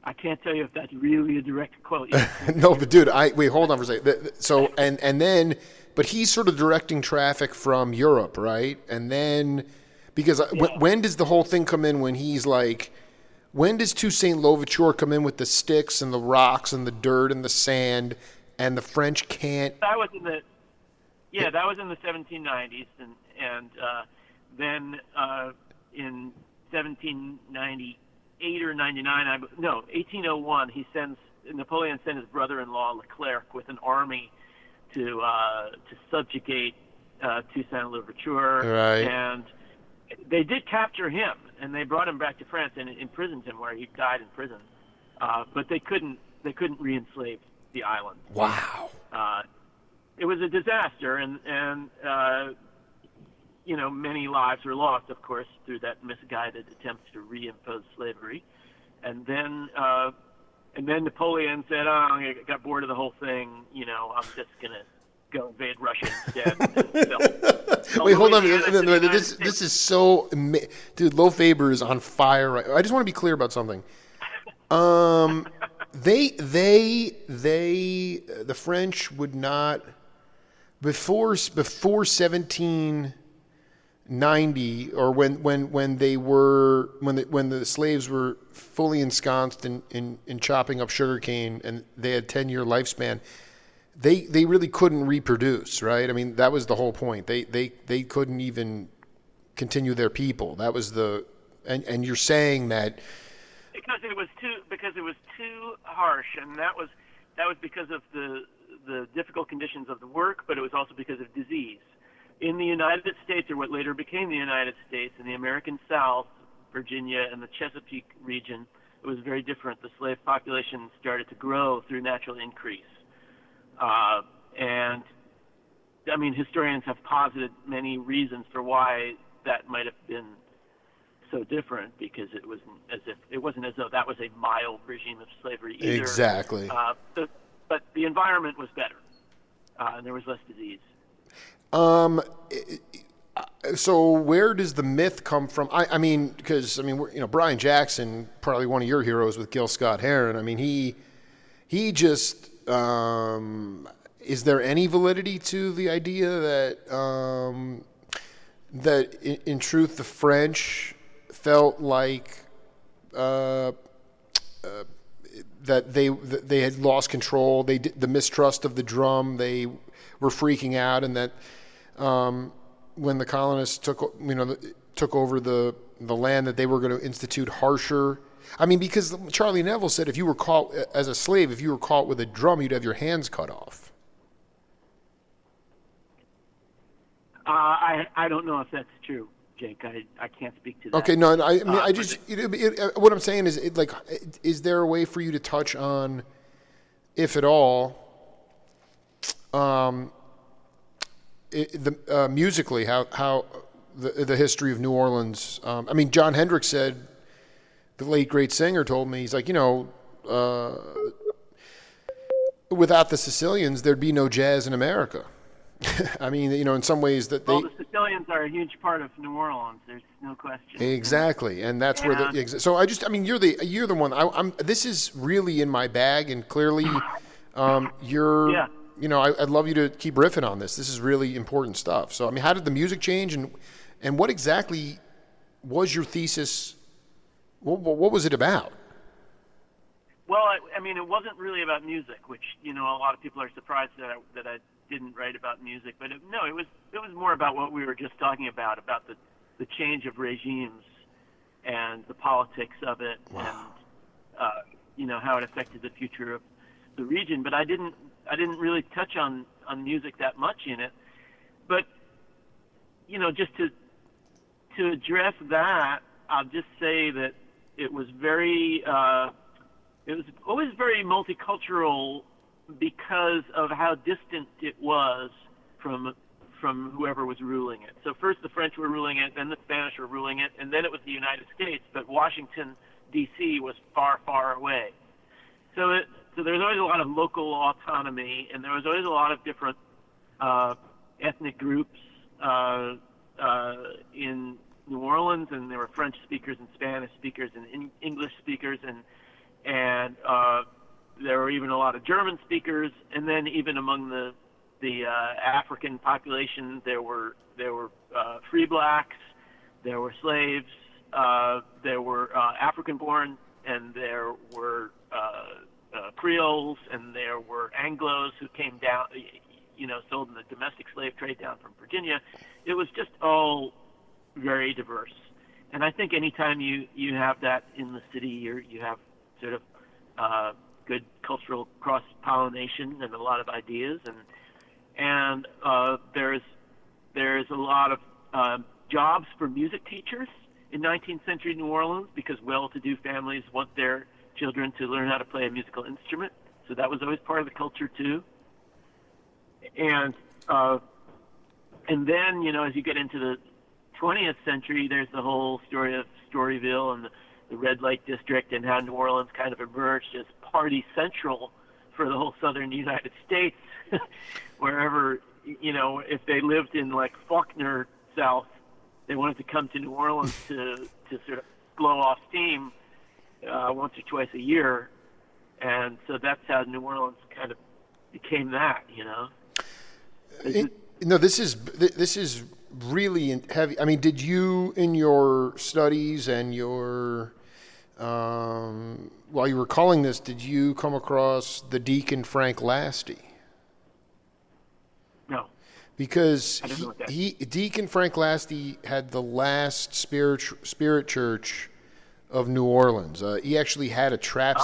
I can't tell you if that's really a direct quote. No, but dude, wait, hold on for a second. So, and then, but he's sort of directing traffic from Europe, right? And then, because when does the whole thing come in? When he's like, when does Toussaint Louverture come in with the sticks and the rocks and the dirt and the sand, and the French can't? That was in the 1790s, and then in 1798 or 99, 1801, Napoleon sent his brother-in-law Leclerc with an army to subjugate Toussaint Louverture, right. And they did capture him, and they brought him back to France and imprisoned him, where he died in prison. But they couldn't re-enslave the island. Wow. It was a disaster, and many lives were lost, of course, through that misguided attempt to reimpose slavery. And then Napoleon said, I got bored of the whole thing. I'm just going to go invade Russia instead. Wait, hold on. This is so... Dude, Lo Faber is on fire. Right? I just want to be clear about something. The French would not... Before 1790, or when the slaves were fully ensconced in chopping up sugarcane, and they had 10-year lifespan, they really couldn't reproduce, right? I mean, that was the whole point. They couldn't even continue their people. That was and you're saying that because it was too harsh, and that was because of the difficult conditions of the work, but it was also because of disease. In the United States, or what later became the United States, in the American South, Virginia, and the Chesapeake region, it was very different. The slave population started to grow through natural increase. And, I mean, historians have posited many reasons for why that might have been so different, because it wasn't as though that was a mild regime of slavery either. Exactly. But the environment was better, and there was less disease. So where does the myth come from? I mean, Brian Jackson, probably one of your heroes with Gil Scott-Heron. I mean, he just, is there any validity to the idea that in truth the French felt like that they had lost control, the mistrust of the drum, they were freaking out, and that when the colonists took over the land, that they were going to institute harsher. I mean, because Charlie Neville said if you were caught as a slave, if you were caught with a drum, you'd have your hands cut off. I don't know if that's true, Jake. I can't speak to that. Okay, no, I mean, what I'm saying is, is there a way for you to touch on, if at all, musically, how the history of New Orleans? I mean, John Hendricks said, the late great singer told me, he's like, without the Sicilians, there'd be no jazz in America. I mean, in some ways that Well, the Sicilians are a huge part of New Orleans. There's no question. exactly, and that's where so you're the one. I'm. This is really in my bag, and clearly, you're. Yeah. I'd love you to keep riffing on this. This is really important stuff. So, I mean, how did the music change, and what exactly was your thesis? What was it about? Well, I mean, it wasn't really about music, which a lot of people are surprised that I didn't write about music. But it was more about what we were just talking about the change of regimes and the politics of it, Wow. and how it affected the future of the region. But I didn't really touch on music that much in it. But just to address that, I'll just say that it was always very multicultural because of how distant it was from whoever was ruling it. So first the French were ruling it, then the Spanish were ruling it, and then it was the United States. But Washington D.C. was far, far away. So there was always a lot of local autonomy, and there was always a lot of different ethnic groups in New Orleans, and there were French speakers and Spanish speakers and English speakers, and there were even a lot of German speakers, and then even among the African population, there were free blacks, there were slaves, there were African-born, and there were Creoles, and there were Anglos who came down, sold in the domestic slave trade down from Virginia. It was just all very diverse. And I think anytime you have that in the city, you have sort of good cultural cross-pollination and a lot of ideas, and there's a lot of jobs for music teachers in 19th century New Orleans because well-to-do families want their children to learn how to play a musical instrument. So that was always part of the culture too. And then as you get into the 20th century, there's the whole story of Storyville and the red light district and how New Orleans kind of emerged as party central for the whole southern United States, wherever, if they lived in like Faulkner South, they wanted to come to New Orleans to sort of blow off steam once or twice a year. And so that's how New Orleans kind of became that, This is really heavy. I mean, did you, in your studies and your while you were calling this, did you come across the Deacon Frank Lasty? No. Because I don't know what that Deacon Frank Lasty had the last spirit church of New Orleans. He actually had a trap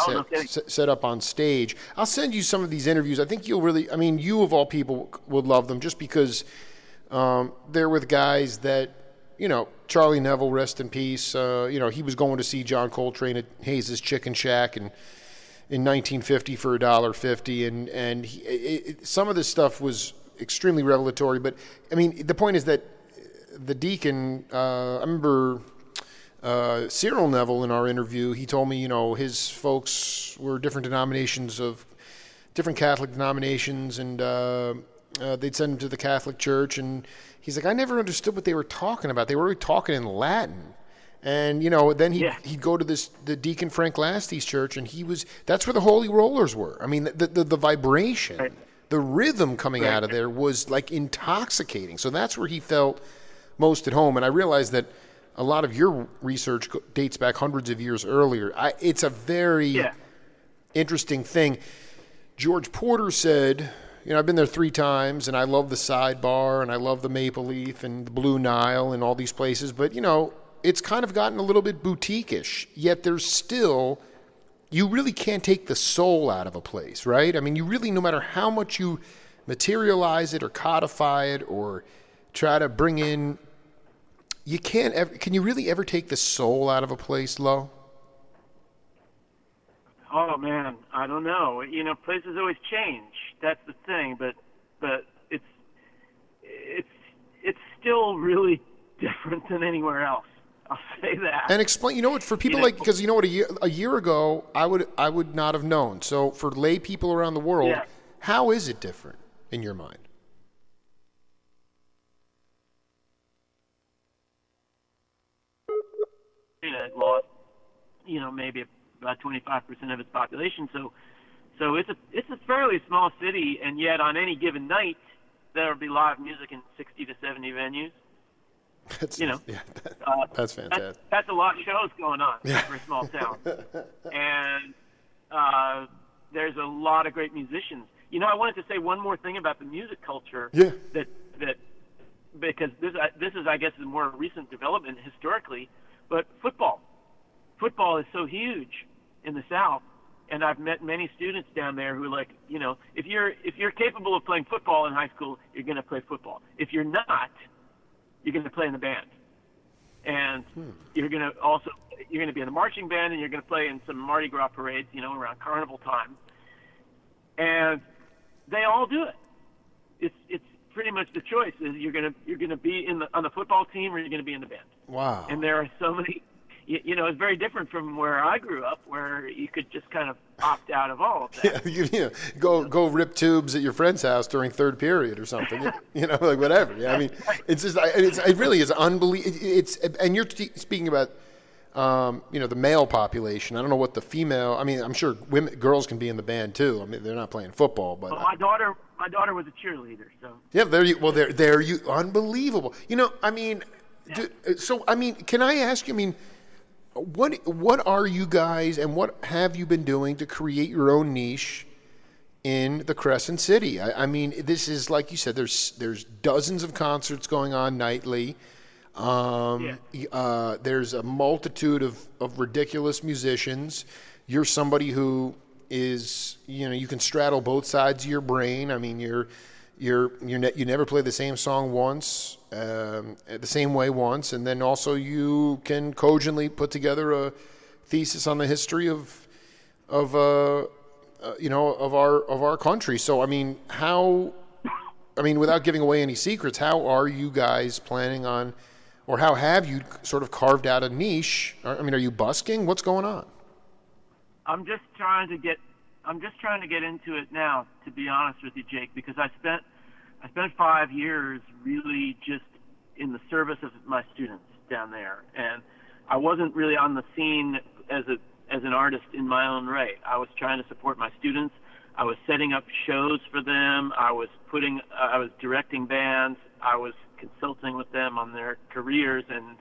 set up on stage. I'll send you some of these interviews. I think you of all people would love them just because they're with guys that, Charlie Neville, rest in peace. He was going to see John Coltrane at Hayes' Chicken Shack in 1950 for $1.50, and some of this stuff was extremely revelatory. But I mean, the point is that the Deacon, I remember Cyril Neville in our interview. He told me, his folks were different Catholic denominations, and they'd send him to the Catholic Church, and he's like, I never understood what they were talking about. They were really talking in Latin. And, then he'd go to the Deacon Frank Lasty's church, and that's where the Holy Rollers were. I mean, the vibration, right, the rhythm coming out of there was like intoxicating. So that's where he felt most at home. And I realized that a lot of your research dates back hundreds of years earlier. It's a very interesting thing. George Porter said, I've been there 3 times, and I love the Sidebar, and I love the Maple Leaf, and the Blue Nile, and all these places. But, it's kind of gotten a little bit boutique-ish, yet there's still, you really can't take the soul out of a place, right? I mean, you really, no matter how much you materialize it or codify it or try to bring in, you can't ever, can you really ever take the soul out of a place, Lo? Oh man, I don't know. Places always change. That's the thing, but it's still really different than anywhere else. I'll say that. And explain. For people because a year ago I would not have known. So for lay people around the world, how is it different in your mind? It lost, maybe about 25% of its population. So it's a fairly small city, and yet on any given night there will be live music in 60 to 70 venues. That's, that's fantastic. That's a lot of shows going on for a small town, and there's a lot of great musicians. I wanted to say one more thing about the music culture. Yeah. That because this is, I guess, a more recent development historically, but football is so huge in the South, and I've met many students down there who are like, if you're capable of playing football in high school, you're going to play football. If you're not, you're going to play in the band, and you're going to be in the marching band, and you're going to play in some Mardi Gras parades, around carnival time, and they all do it. It's pretty much the choice is you're gonna be on the football team or you're gonna be in the band. Wow. And there are so many. It's very different from where I grew up, where you could just kind of opt out of all of that. Go rip tubes at your friend's house during third period or something. Like whatever. Yeah, I mean, it's just it really is unbelievable. And you're speaking about the male population. I don't know what the female. I mean, I'm sure girls can be in the band too. I mean, they're not playing football, but my daughter was a cheerleader. So yeah, there you unbelievable. I mean, so I mean, can I ask you? I mean, what are you guys and what have you been doing to create your own niche in the Crescent City? I mean, this is like you said. There's dozens of concerts going on nightly. There's a multitude of ridiculous musicians. You're somebody who is, you can straddle both sides of your brain. I mean, you never play the same song once, the same way once, and then also you can cogently put together a thesis on the history of our country. So, I mean, without giving away any secrets, how are you guys planning on? Or how have you sort of carved out a niche? I mean, are you busking? What's going on? I'm just trying to get into it now, to be honest with you, Jake, because I spent 5 years really just in the service of my students down there, and I wasn't really on the scene as an artist in my own right. I was trying to support my students. I was setting up shows for them. I was directing bands. I was consulting with them on their careers, and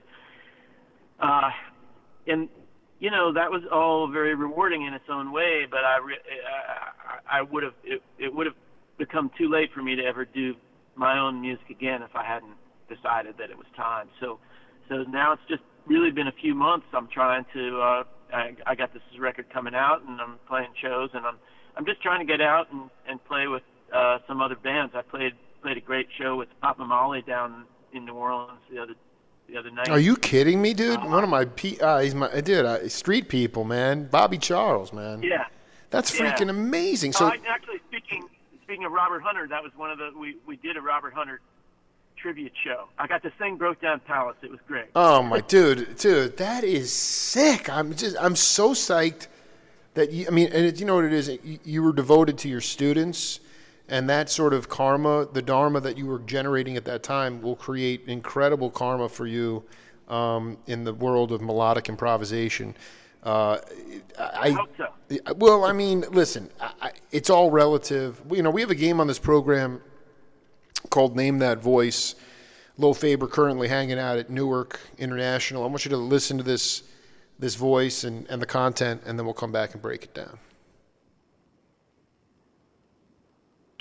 that was all very rewarding in its own way. But it would have become too late for me to ever do my own music again if I hadn't decided that it was time. So now it's just really been a few months. I'm trying to. I got this record coming out, and I'm playing shows, and I'm just trying to get out and play with some other bands. I played a great show with Papa Molly down in New Orleans the other night. Are you kidding me, dude? One of my street people, man. Bobby Charles, man. Yeah. That's freaking amazing. So actually, speaking of Robert Hunter, that was one of we did a Robert Hunter tribute show. I got to sing Broke Down Palace. It was great. Oh my dude, that is sick. I'm so psyched that and you know what it is. You were devoted to your students. And that sort of karma, the dharma that you were generating at that time, will create incredible karma for you in the world of melodic improvisation. I hope so. Well, I mean, listen, it's all relative. We have a game on this program called Name That Voice. Lo Faber currently hanging out at Newark International. I want you to listen to this voice and the content, and then we'll come back and break it down.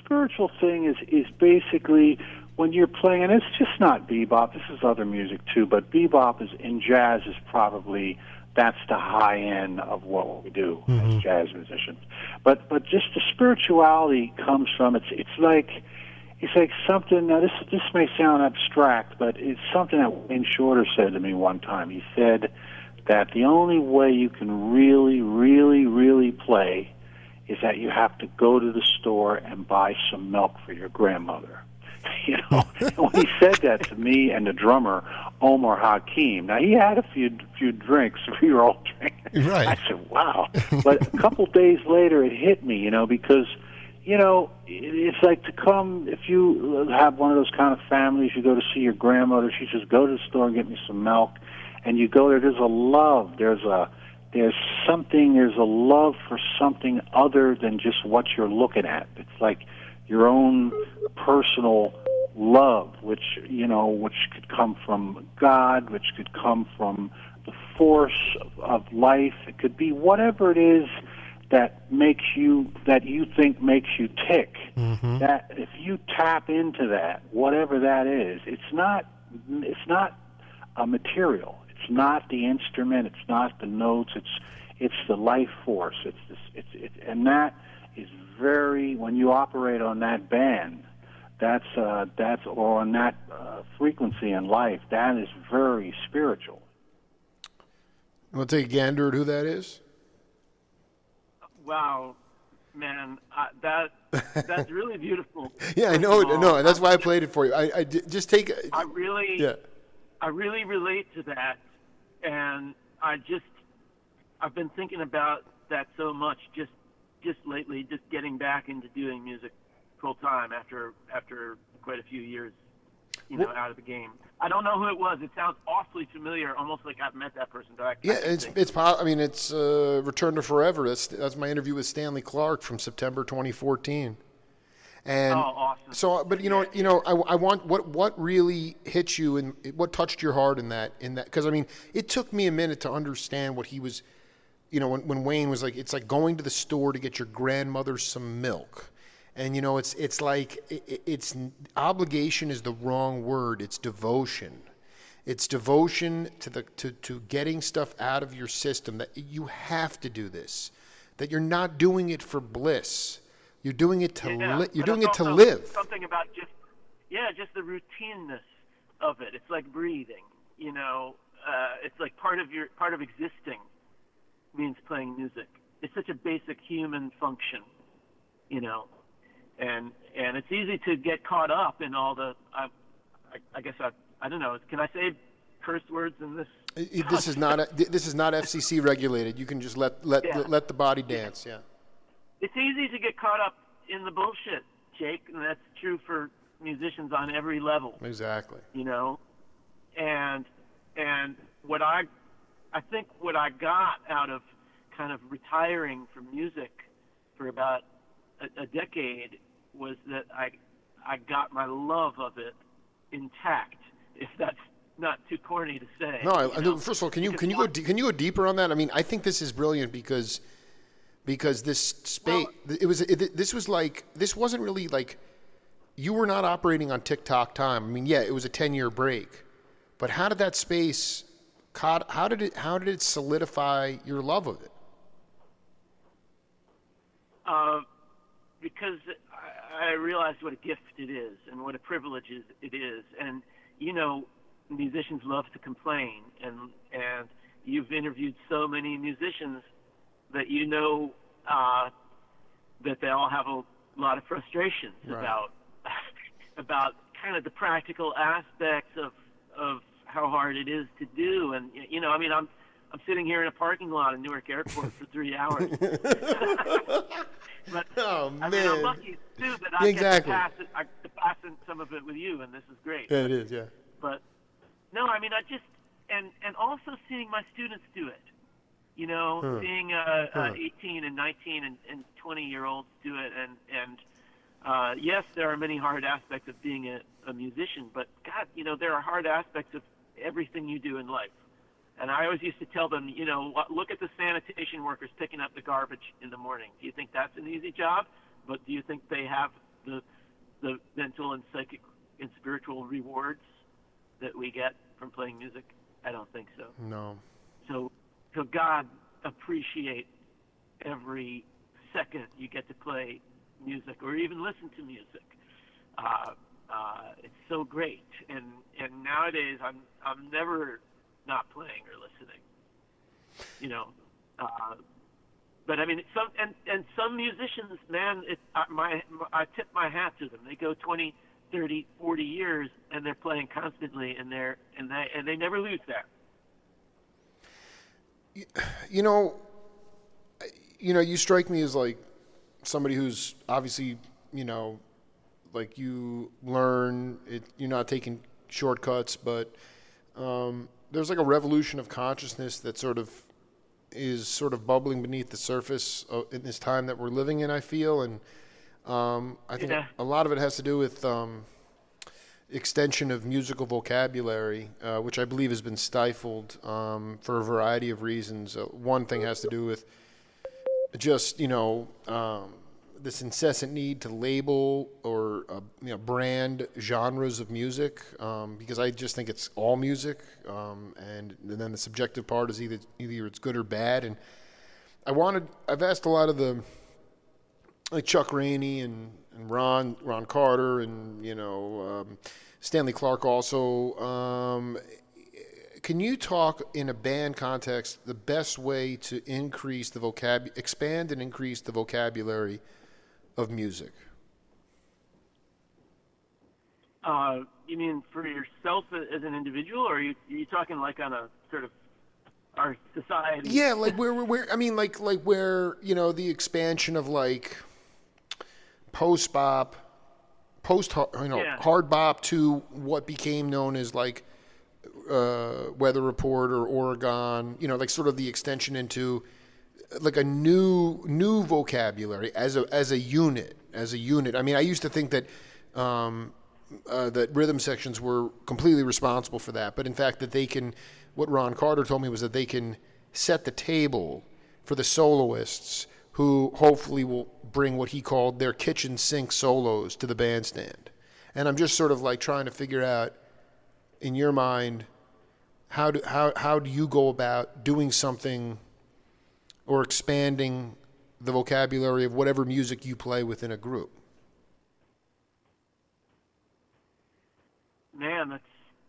Spiritual thing is basically when you're playing, and it's just not bebop. This is other music too, but bebop in jazz is probably that's the high end of what we do as jazz musicians. But just the spirituality comes from it's like something. Now this may sound abstract, but it's something that Wayne Shorter said to me one time. He said that the only way you can really, really, really play is that you have to go to the store and buy some milk for your grandmother. And when he said that to me and the drummer, Omar Hakim, now he had a few drinks, a few old drinks. Right. I said, wow. But a couple days later it hit me, because, it's like to come, if you have one of those kind of families, you go to see your grandmother, she says, go to the store and get me some milk. and you go there. There's a love. There's a love for something other than just what you're looking at. It's like your own personal love, which could come from God, which could come from the force of life. It could be whatever it is that you think makes you tick. Mm-hmm. That if you tap into that, whatever that is, it's not a material. It's not the instrument. It's not the notes. It's the life force. And that is very, when you operate on that band, or on that frequency in life, that is very spiritual. Want to take a gander at who that is? Wow, man, that's really beautiful. Yeah, I know. No, that's why I played it for you. I just take. I really relate to that, and I've been thinking about that so much just lately, just getting back into doing music full time after quite a few years, out of the game. I don't know who it was. It sounds awfully familiar, almost like I've met that person. But it's Return to Forever. That's my interview with Stanley Clark from September 2014. And awesome. So, but I want what really hit you and what touched your heart in that because it took me a minute to understand what he was. When Wayne was like, it's like going to the store to get your grandmother some milk. And it's like it's obligation is the wrong word. It's devotion. It's devotion to getting stuff out of your system. That you have to do this. That you're not doing it for bliss. You're doing it to you're doing it to live. Something about just the routineness of it. It's like breathing. It's like part of existing means playing music. It's such a basic human function. And it's easy to get caught up in all the. I guess I don't know. Can I say curse words in this? This is not FCC regulated. You can just let the body dance. Yeah. It's easy to get caught up in the bullshit, Jake, and that's true for musicians on every level. Exactly. And what I think what I got out of kind of retiring from music for about a decade was that I got my love of it intact, if that's not too corny to say. No, first of all, can you go deeper on that? I think this is brilliant because this space this wasn't really like you were not operating on TikTok time. It was a 10-year break, but how did that space? How did it solidify your love of it? Because I realized what a gift it is and what a privilege it is. And, musicians love to complain. And you've interviewed so many musicians that that they all have a lot of frustrations right. about kind of the practical aspects of how hard it is to do. And, I'm sitting here in a parking lot in Newark Airport for 3 hours. But I'm lucky too that I get to pass it. I get to pass in some of it with you, and this is great. Yeah, it is, yeah. But no, I just and also seeing my students do it. Seeing 18 and 19 and 20-year-olds do it, and yes, there are many hard aspects of being a musician, but God, there are hard aspects of everything you do in life. And I always used to tell them, look at the sanitation workers picking up the garbage in the morning. Do you think that's an easy job? But do you think they have the mental and psychic and spiritual rewards that we get from playing music? I don't think so. No. So God, appreciate every second you get to play music or even listen to music. It's so great. And nowadays I'm never not playing or listening, but some musicians, man, I tip my hat to them. They go 20, 30, 40 years and they're playing constantly and they never lose that. You strike me as like somebody who's obviously, like you learn it, you're not taking shortcuts, but there's like a revolution of consciousness that is sort of bubbling beneath the surface in this time that we're living in, I feel. And I think a lot of it has to do with extension of musical vocabulary, which I believe has been stifled for a variety of reasons. One thing has to do with just, this incessant need to label or brand genres of music, because I just think it's all music, and then the subjective part is either it's good or bad. And I've asked a lot of the, like, Chuck Rainey and Ron Carter and Stanley Clarke also. Can you talk in a band context the best way to increase the expand and increase the vocabulary of music? You mean for yourself as an individual, or are you talking like on a sort of our society? Yeah, like where I mean, like where the expansion of like post bop, hard bop to what became known as like Weather Report or Oregon. Like sort of the extension into like a new vocabulary as a unit. I mean, I used to think that that rhythm sections were completely responsible for that, but in fact that they can. What Ron Carter told me was that they can set the table for the soloists who hopefully will bring what he called their kitchen sink solos to the bandstand. And I'm just sort of like trying to figure out, in your mind, how do you go about doing something or expanding the vocabulary of whatever music you play within a group? Man,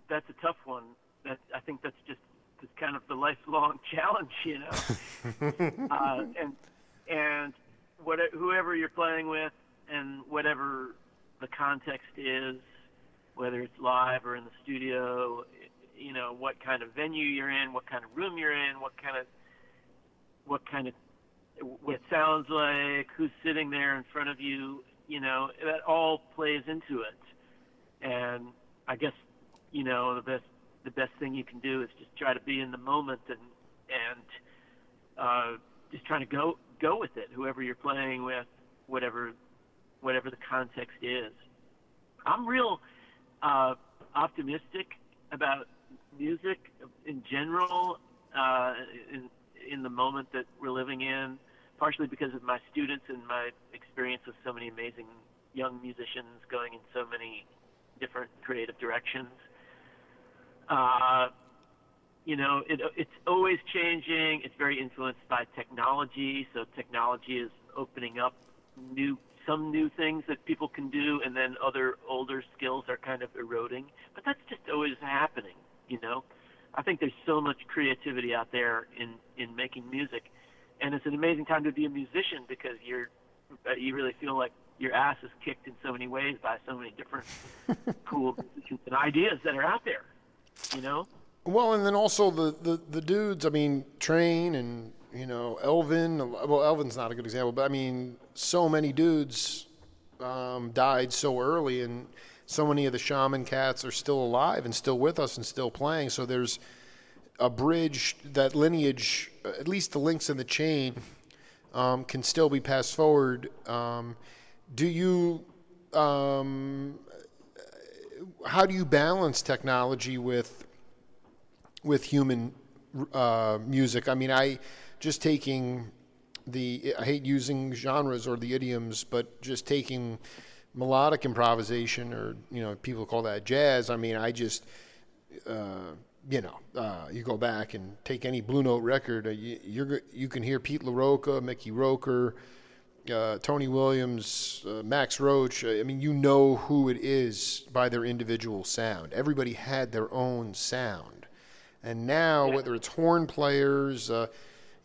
that's a tough one. I think that's kind of the lifelong challenge, and whoever you're playing with, and whatever the context is, whether it's live or in the studio, what kind of venue you're in, what kind of room you're in, what it sounds like, who's sitting there in front of you, that all plays into it. And I guess, the best thing you can do is just try to be in the moment and just trying to go with it, whoever you're playing with, whatever the context is. I'm real optimistic about music in general, in the moment that we're living in, partially because of my students and my experience with so many amazing young musicians going in so many different creative directions. It's always changing. It's very influenced by technology. So technology is opening up some new things that people can do, and then other older skills are kind of eroding. But that's just always happening, I think there's so much creativity out there in making music, and it's an amazing time to be a musician because you really feel like your ass is kicked in so many ways by so many different cool musicians and ideas that are out there, Well, and then also the dudes, I mean, Train and, Elvin. Well, Elvin's not a good example, but I mean, so many dudes died so early, and so many of the Shaman cats are still alive and still with us and still playing. So there's a bridge, that lineage, at least the links in the chain, can still be passed forward. Do you, how do you balance technology with human music? I mean, I hate using genres or the idioms, but just taking melodic improvisation, or people call that jazz. I mean, I just you go back and take any Blue Note record, you can hear Pete LaRocca, Mickey Roker, Tony Williams, Max Roach. I mean, who it is by their individual sound. Everybody had their own sound, and now whether it's horn players.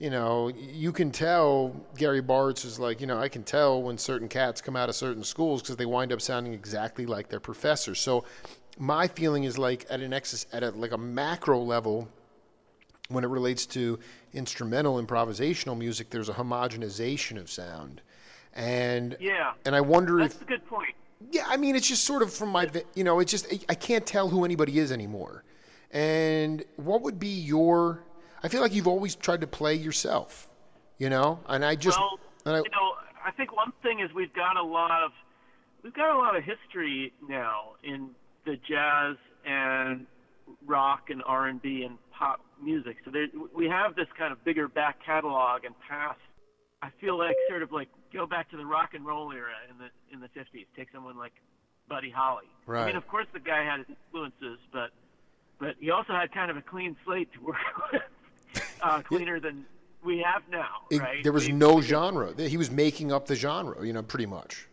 You can tell. Gary Bartz is like, I can tell when certain cats come out of certain schools because they wind up sounding exactly like their professor. So my feeling is like at a macro level, when it relates to instrumental improvisational music, there's a homogenization of sound. And I wonder that's a good point. Yeah, I mean, it's just sort of from my, it's just, I can't tell who anybody is anymore. And what would be your? I feel like you've always tried to play yourself, you know. And I just, Well, I think one thing is we've got a lot of history now in the jazz and rock and R&B and pop music. So we have this kind of bigger back catalog and past. I feel like sort of like go back to the rock and roll era in the 50s. Take someone like Buddy Holly. Right. I mean, of course the guy had his influences, but he also had kind of a clean slate to work with, cleaner than we have now, right? There was no genre. He was making up the genre, you know, pretty much.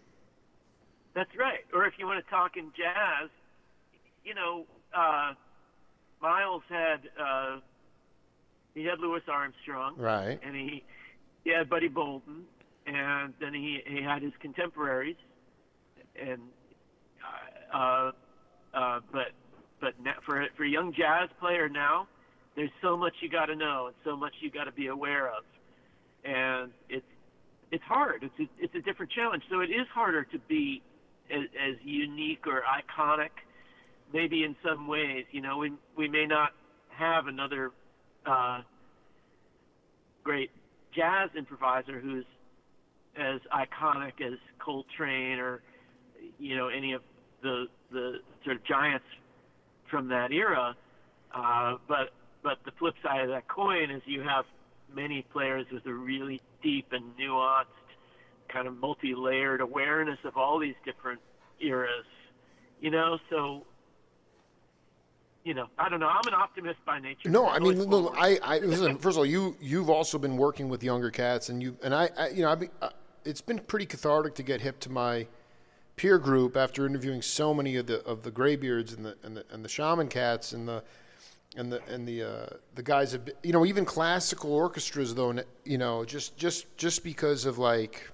That's right. Or if you want to talk in jazz, you know, Miles had Louis Armstrong, Right. and he had Buddy Bolden, and then he had his contemporaries, and but now, for a young jazz player now, there's so much you got to know and so much you got to be aware of, and it's hard. It's a different challenge. So it is harder to be as unique or iconic, maybe in some ways. You know, we may not have another great jazz improviser who's as iconic as Coltrane or, you know, any of the sort of giants from that era. But the flip side of that coin is you have many players with a really deep and nuanced, kind of multi-layered awareness of all these different eras, you know. So, you know, I don't know. I'm an optimist by nature. No, I mean, look, I listen. First of all, you've also been working with younger cats, and it's been pretty cathartic to get hip to my peer group after interviewing so many of the graybeards and the shaman cats and the guys have, you know, even classical orchestras though, you know, just because of like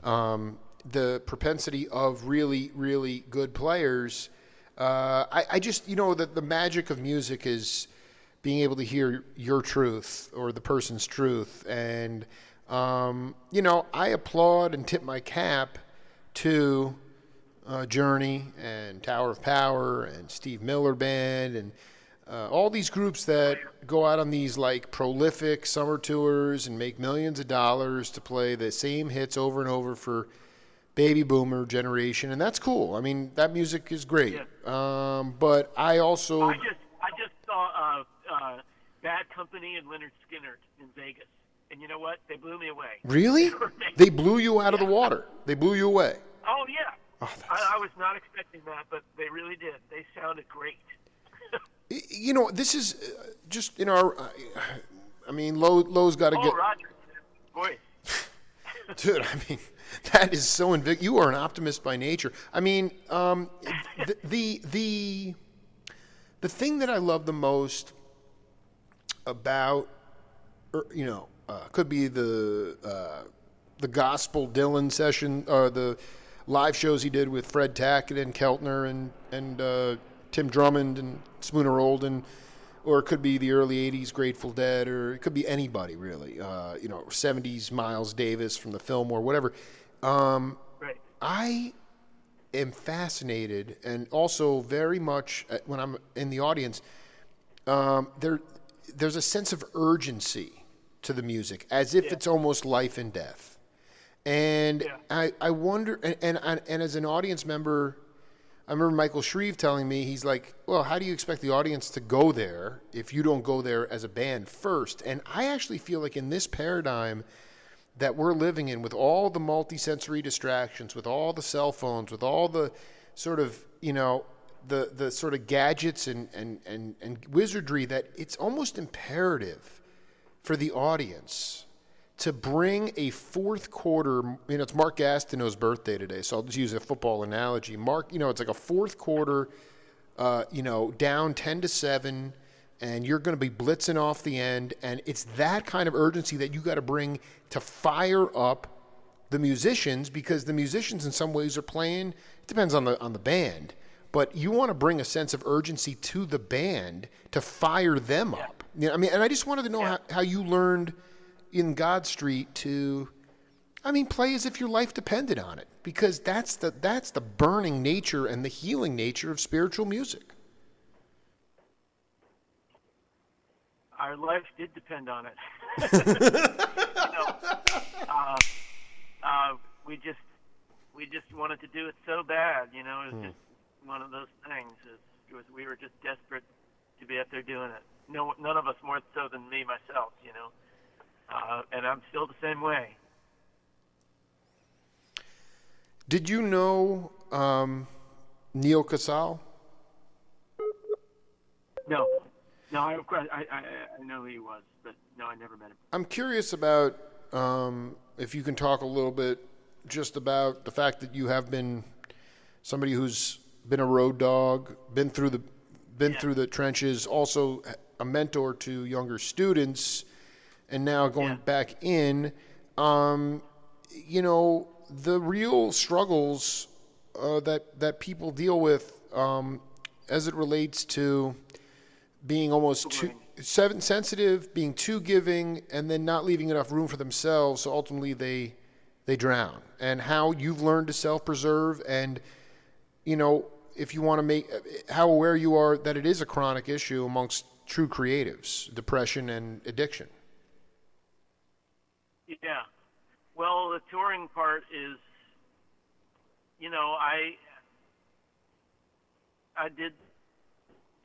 the propensity of really, really good players. I just, you know, the magic of music is being able to hear your truth or the person's truth. And, you know, I applaud and tip my cap to Journey and Tower of Power and Steve Miller Band and all these groups that go out on these like prolific summer tours and make millions of dollars to play the same hits over and over for baby boomer generation, and that's cool. I mean, that music is great. Yeah. But I also I just saw Bad Company and Leonard Skinner in Vegas, and you know what? They blew me away. Really? They blew you out of the water. They blew you away. Oh yeah. Oh, I was not expecting that, but they really did. They sounded great. You know, this is just in our. I mean, Lo's got to get. Oh, Roger, voice. Dude, I mean, that is so You are an optimist by nature. I mean, the thing that I love the most about, you know, could be the gospel Dylan session, the live shows he did with Fred Tackett and Keltner and Tim Drummond and Spooner Oldham, or it could be the early 80s Grateful Dead, or it could be anybody really, you know, 70s Miles Davis from the Fillmore, whatever. Right. I am fascinated, and also very much when I'm in the audience, there's a sense of urgency to the music, as if it's almost life and death. And I wonder, and as an audience member, I remember Michael Shreve telling me, he's like, well, how do you expect the audience to go there if you don't go there as a band first? And I actually feel like in this paradigm that we're living in, with all the multisensory distractions, with all the cell phones, with all the sort of, you know, the sort of gadgets and wizardry, that it's almost imperative for the audience to bring a fourth quarter, you know, it's Mark Gastineau's birthday today, so I'll just use a football analogy. Mark, you know, it's like a fourth quarter, you know, down 10-7, and you're going to be blitzing off the end, and it's that kind of urgency that you got to bring to fire up the musicians, because the musicians in some ways are playing, it depends on the band, but you want to bring a sense of urgency to the band to fire them up. You know, I mean, and I just wanted to know how you learned in God Street to, I mean, play as if your life depended on it, because that's the burning nature and the healing nature of spiritual music. our life did depend on it. You know, we just wanted to do it so bad. You know, it was just one of those things. We were just desperate to be out there doing it. No, none of us more so than me myself. You know, and I'm still the same way. Did you know Neil Casal? No, I know who he was, but no, I never met him. I'm curious about if you can talk a little bit just about the fact that you have been somebody who's been a road dog, been through the trenches, also a mentor to younger students, and now going back in. You know, the real struggles that people deal with as it relates to being almost too sensitive, being too giving, and then not leaving enough room for themselves, so ultimately they drown. And how you've learned to self-preserve, and you know, if you want to make how aware you are that it is a chronic issue amongst true creatives, depression and addiction. Yeah. Well, the touring part is, you know, I did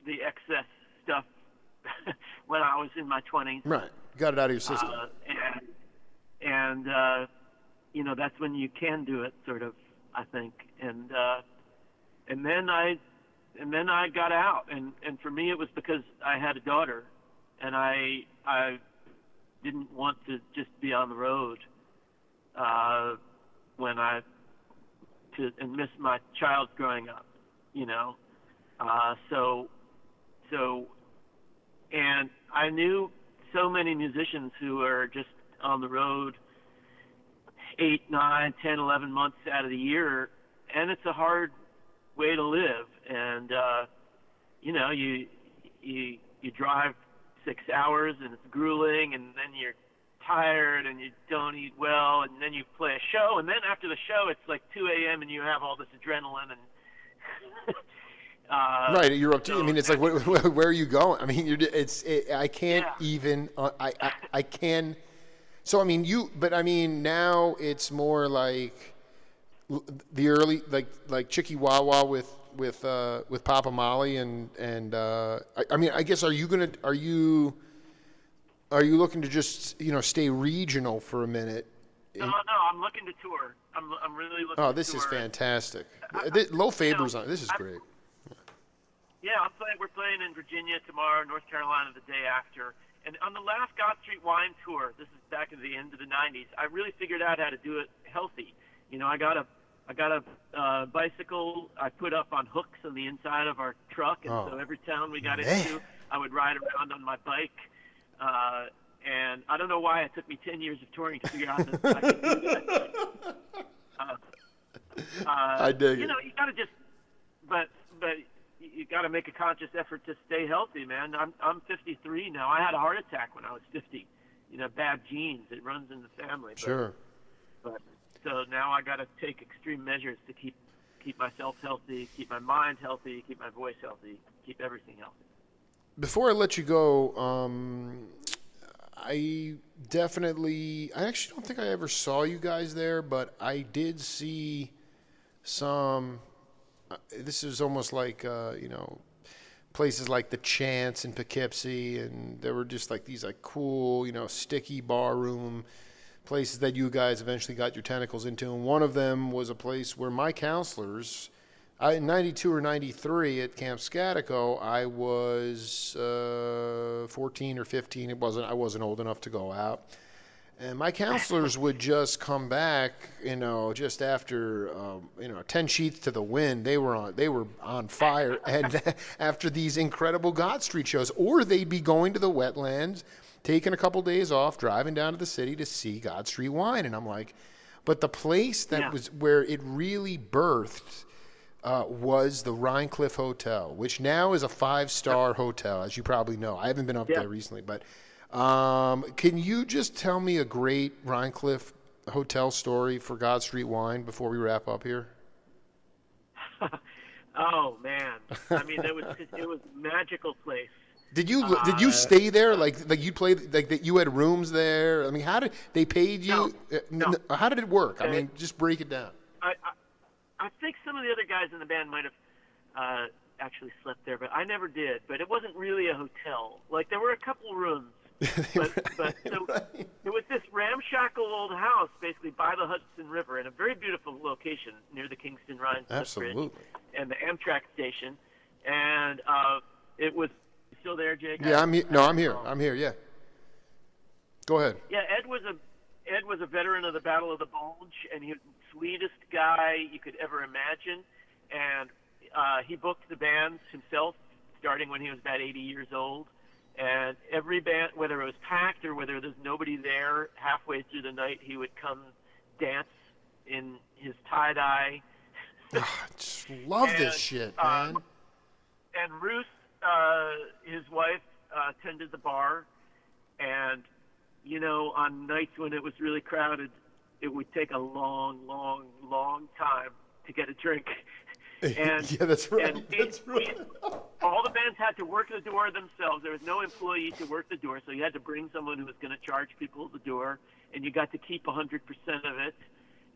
the excess stuff when I was in my 20s. Right. Got it out of your system. And you know, that's when you can do it, sort of, I think. And then I got out, and for me it was because I had a daughter, and I didn't want to just be on the road and miss my child growing up, you know. And I knew so many musicians who are just on the road 8, 9, 10, 11 months out of the year, and it's a hard way to live. And you know, you drive 6 hours and it's grueling, and then you're tired and you don't eat well, and then you play a show, and then after the show it's like 2 a.m. and you have all this adrenaline and right, you're up to. I mean, it's like, where are you going? I mean, I can't even. I can. So I mean, but I mean, now it's more like the early, like Chicky Wawa with Papa Molly and I mean, I guess are you looking to just, you know, stay regional for a minute? No, I'm looking to tour. I'm really looking. Oh, this is fantastic. Lo Faber's on. This is great. Yeah, we're playing in Virginia tomorrow, North Carolina the day after. And on the last God Street Wine tour, this is back at the end of the 90s, I really figured out how to do it healthy. You know, I got a bicycle I put up on hooks on the inside of our truck, and so every town we got into, I would ride around on my bike. And I don't know why it took me 10 years of touring to figure out that I could do that. I dig it. You know, you got to just, but you got to make a conscious effort to stay healthy, man. I'm 53 now. I had a heart attack when I was 50. You know, bad genes. It runs in the family. Sure. But so now I got to take extreme measures to keep myself healthy, keep my mind healthy, keep my voice healthy, keep everything healthy. Before I let you go, I actually don't think I ever saw you guys there, but I did see some. This is almost like, you know, places like the Chance in Poughkeepsie, and there were just like these like cool, you know, sticky barroom places that you guys eventually got your tentacles into. And one of them was a place where my counselors, in 92 or 93 at Camp Scatico, I was 14 or 15. I wasn't old enough to go out. And my counselors would just come back, you know, just after, 10 sheets to the wind. They were on fire, and after these incredible God Street shows, or they'd be going to the wetlands, taking a couple days off, driving down to the city to see God Street Wine. And I'm like, but the place that was where it really birthed was the Rhinecliff Hotel, which now is a 5-star hotel, as you probably know. I haven't been up there recently, but. Can you just tell me a great Rhinecliff hotel story for God Street Wine before we wrap up here? Oh man, I mean, it was a magical place. Did you stay there? Like you played, like that you had rooms there? I mean, how did they paid you? No. How did it work? I mean, just break it down. I think some of the other guys in the band might have actually slept there, but I never did. But it wasn't really a hotel. Like, there were a couple rooms. But so Right. it was this ramshackle old house, basically by the Hudson River, in a very beautiful location near the Kingston Rhine Bridge Absolutely. and the Amtrak station. And it was still there, Jake. Yeah, I'm here. No, I'm here. I'm here. Yeah. Go ahead. Yeah, Ed was a veteran of the Battle of the Bulge, and he was the sweetest guy you could ever imagine. And he booked the bands himself, starting when he was about 80 years old. And every band, whether it was packed or whether there's nobody there, halfway through the night, he would come dance in his tie-dye. I just love this shit, man. And Ruth, his wife, tended the bar. And, you know, on nights when it was really crowded, it would take a long, long, long time to get a drink. And, yeah, that's right. All the bands had to work the door themselves. There was no employee to work the door, so you had to bring someone who was going to charge people at the door, and you got to keep 100% of it.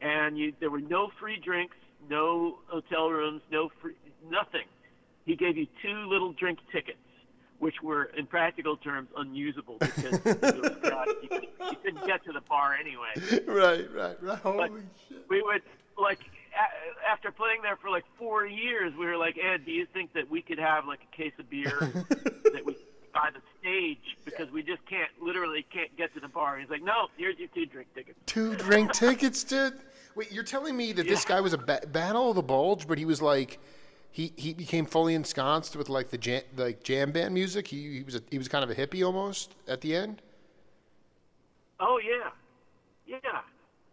And there were no free drinks, no hotel rooms, nothing. He gave you 2 little drink tickets, which were, in practical terms, unusable because you couldn't get to the bar anyway. Right. Holy shit. We would, like, after playing there for like 4 years, we were like, Ed, do you think that we could have like a case of beer that we by the stage, because we just literally can't get to the bar? He's like, no, here's your 2 drink tickets. 2 drink tickets, dude? Wait, you're telling me that this guy was a Battle of the Bulge, but he was like, he became fully ensconced with like the jam band music? He was kind of a hippie almost at the end? Oh, yeah.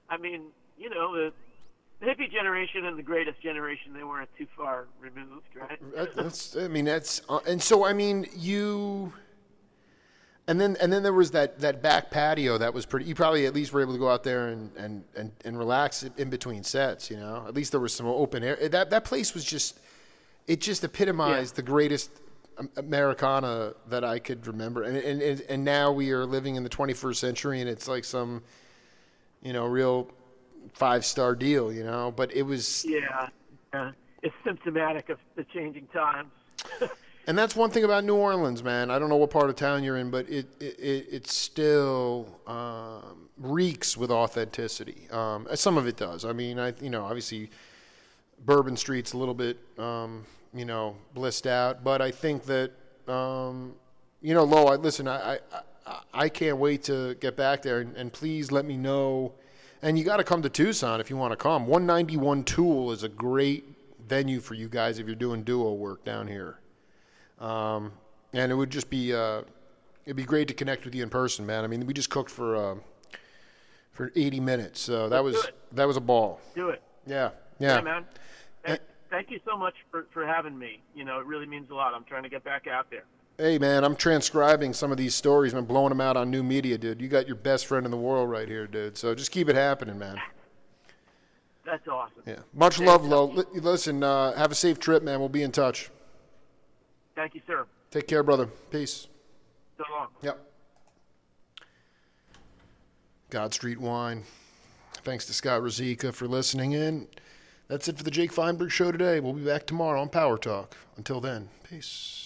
I mean, you know, the hippie generation and the greatest generation, they weren't too far removed, right? And then there was that back patio that was pretty. You probably at least were able to go out there and relax in between sets, you know. At least there was some open air. That place was just epitomized the greatest Americana that I could remember. And now we are living in the 21st century, and it's like some, you know, real 5-star deal, you know. But it was it's symptomatic of the changing times. And that's one thing about New Orleans, man. I don't know what part of town you're in, but it still reeks with authenticity. Some of it does. I mean, obviously Bourbon Street's a little bit, blissed out. But I think that, Lo, listen, I can't wait to get back there. And please let me know. And you got to come to Tucson if you want to come. 191 Tool is a great venue for you guys if you're doing duo work down here. And it would just be, it'd be great to connect with you in person, man. I mean, we just cooked for 80 minutes. So that was a ball. Do it. Yeah, man. Thank you so much for having me. You know, it really means a lot. I'm trying to get back out there. Hey, man, I'm transcribing some of these stories and blowing them out on new media, dude. You got your best friend in the world right here, dude. So just keep it happening, man. That's awesome. Yeah. Much love, Lo. Listen, have a safe trip, man. We'll be in touch. Thank you, sir. Take care, brother. Peace. So long. Yep. God Street Wine. Thanks to Scott Rosica for listening in. That's it for the Jake Feinberg Show today. We'll be back tomorrow on Power Talk. Until then, peace.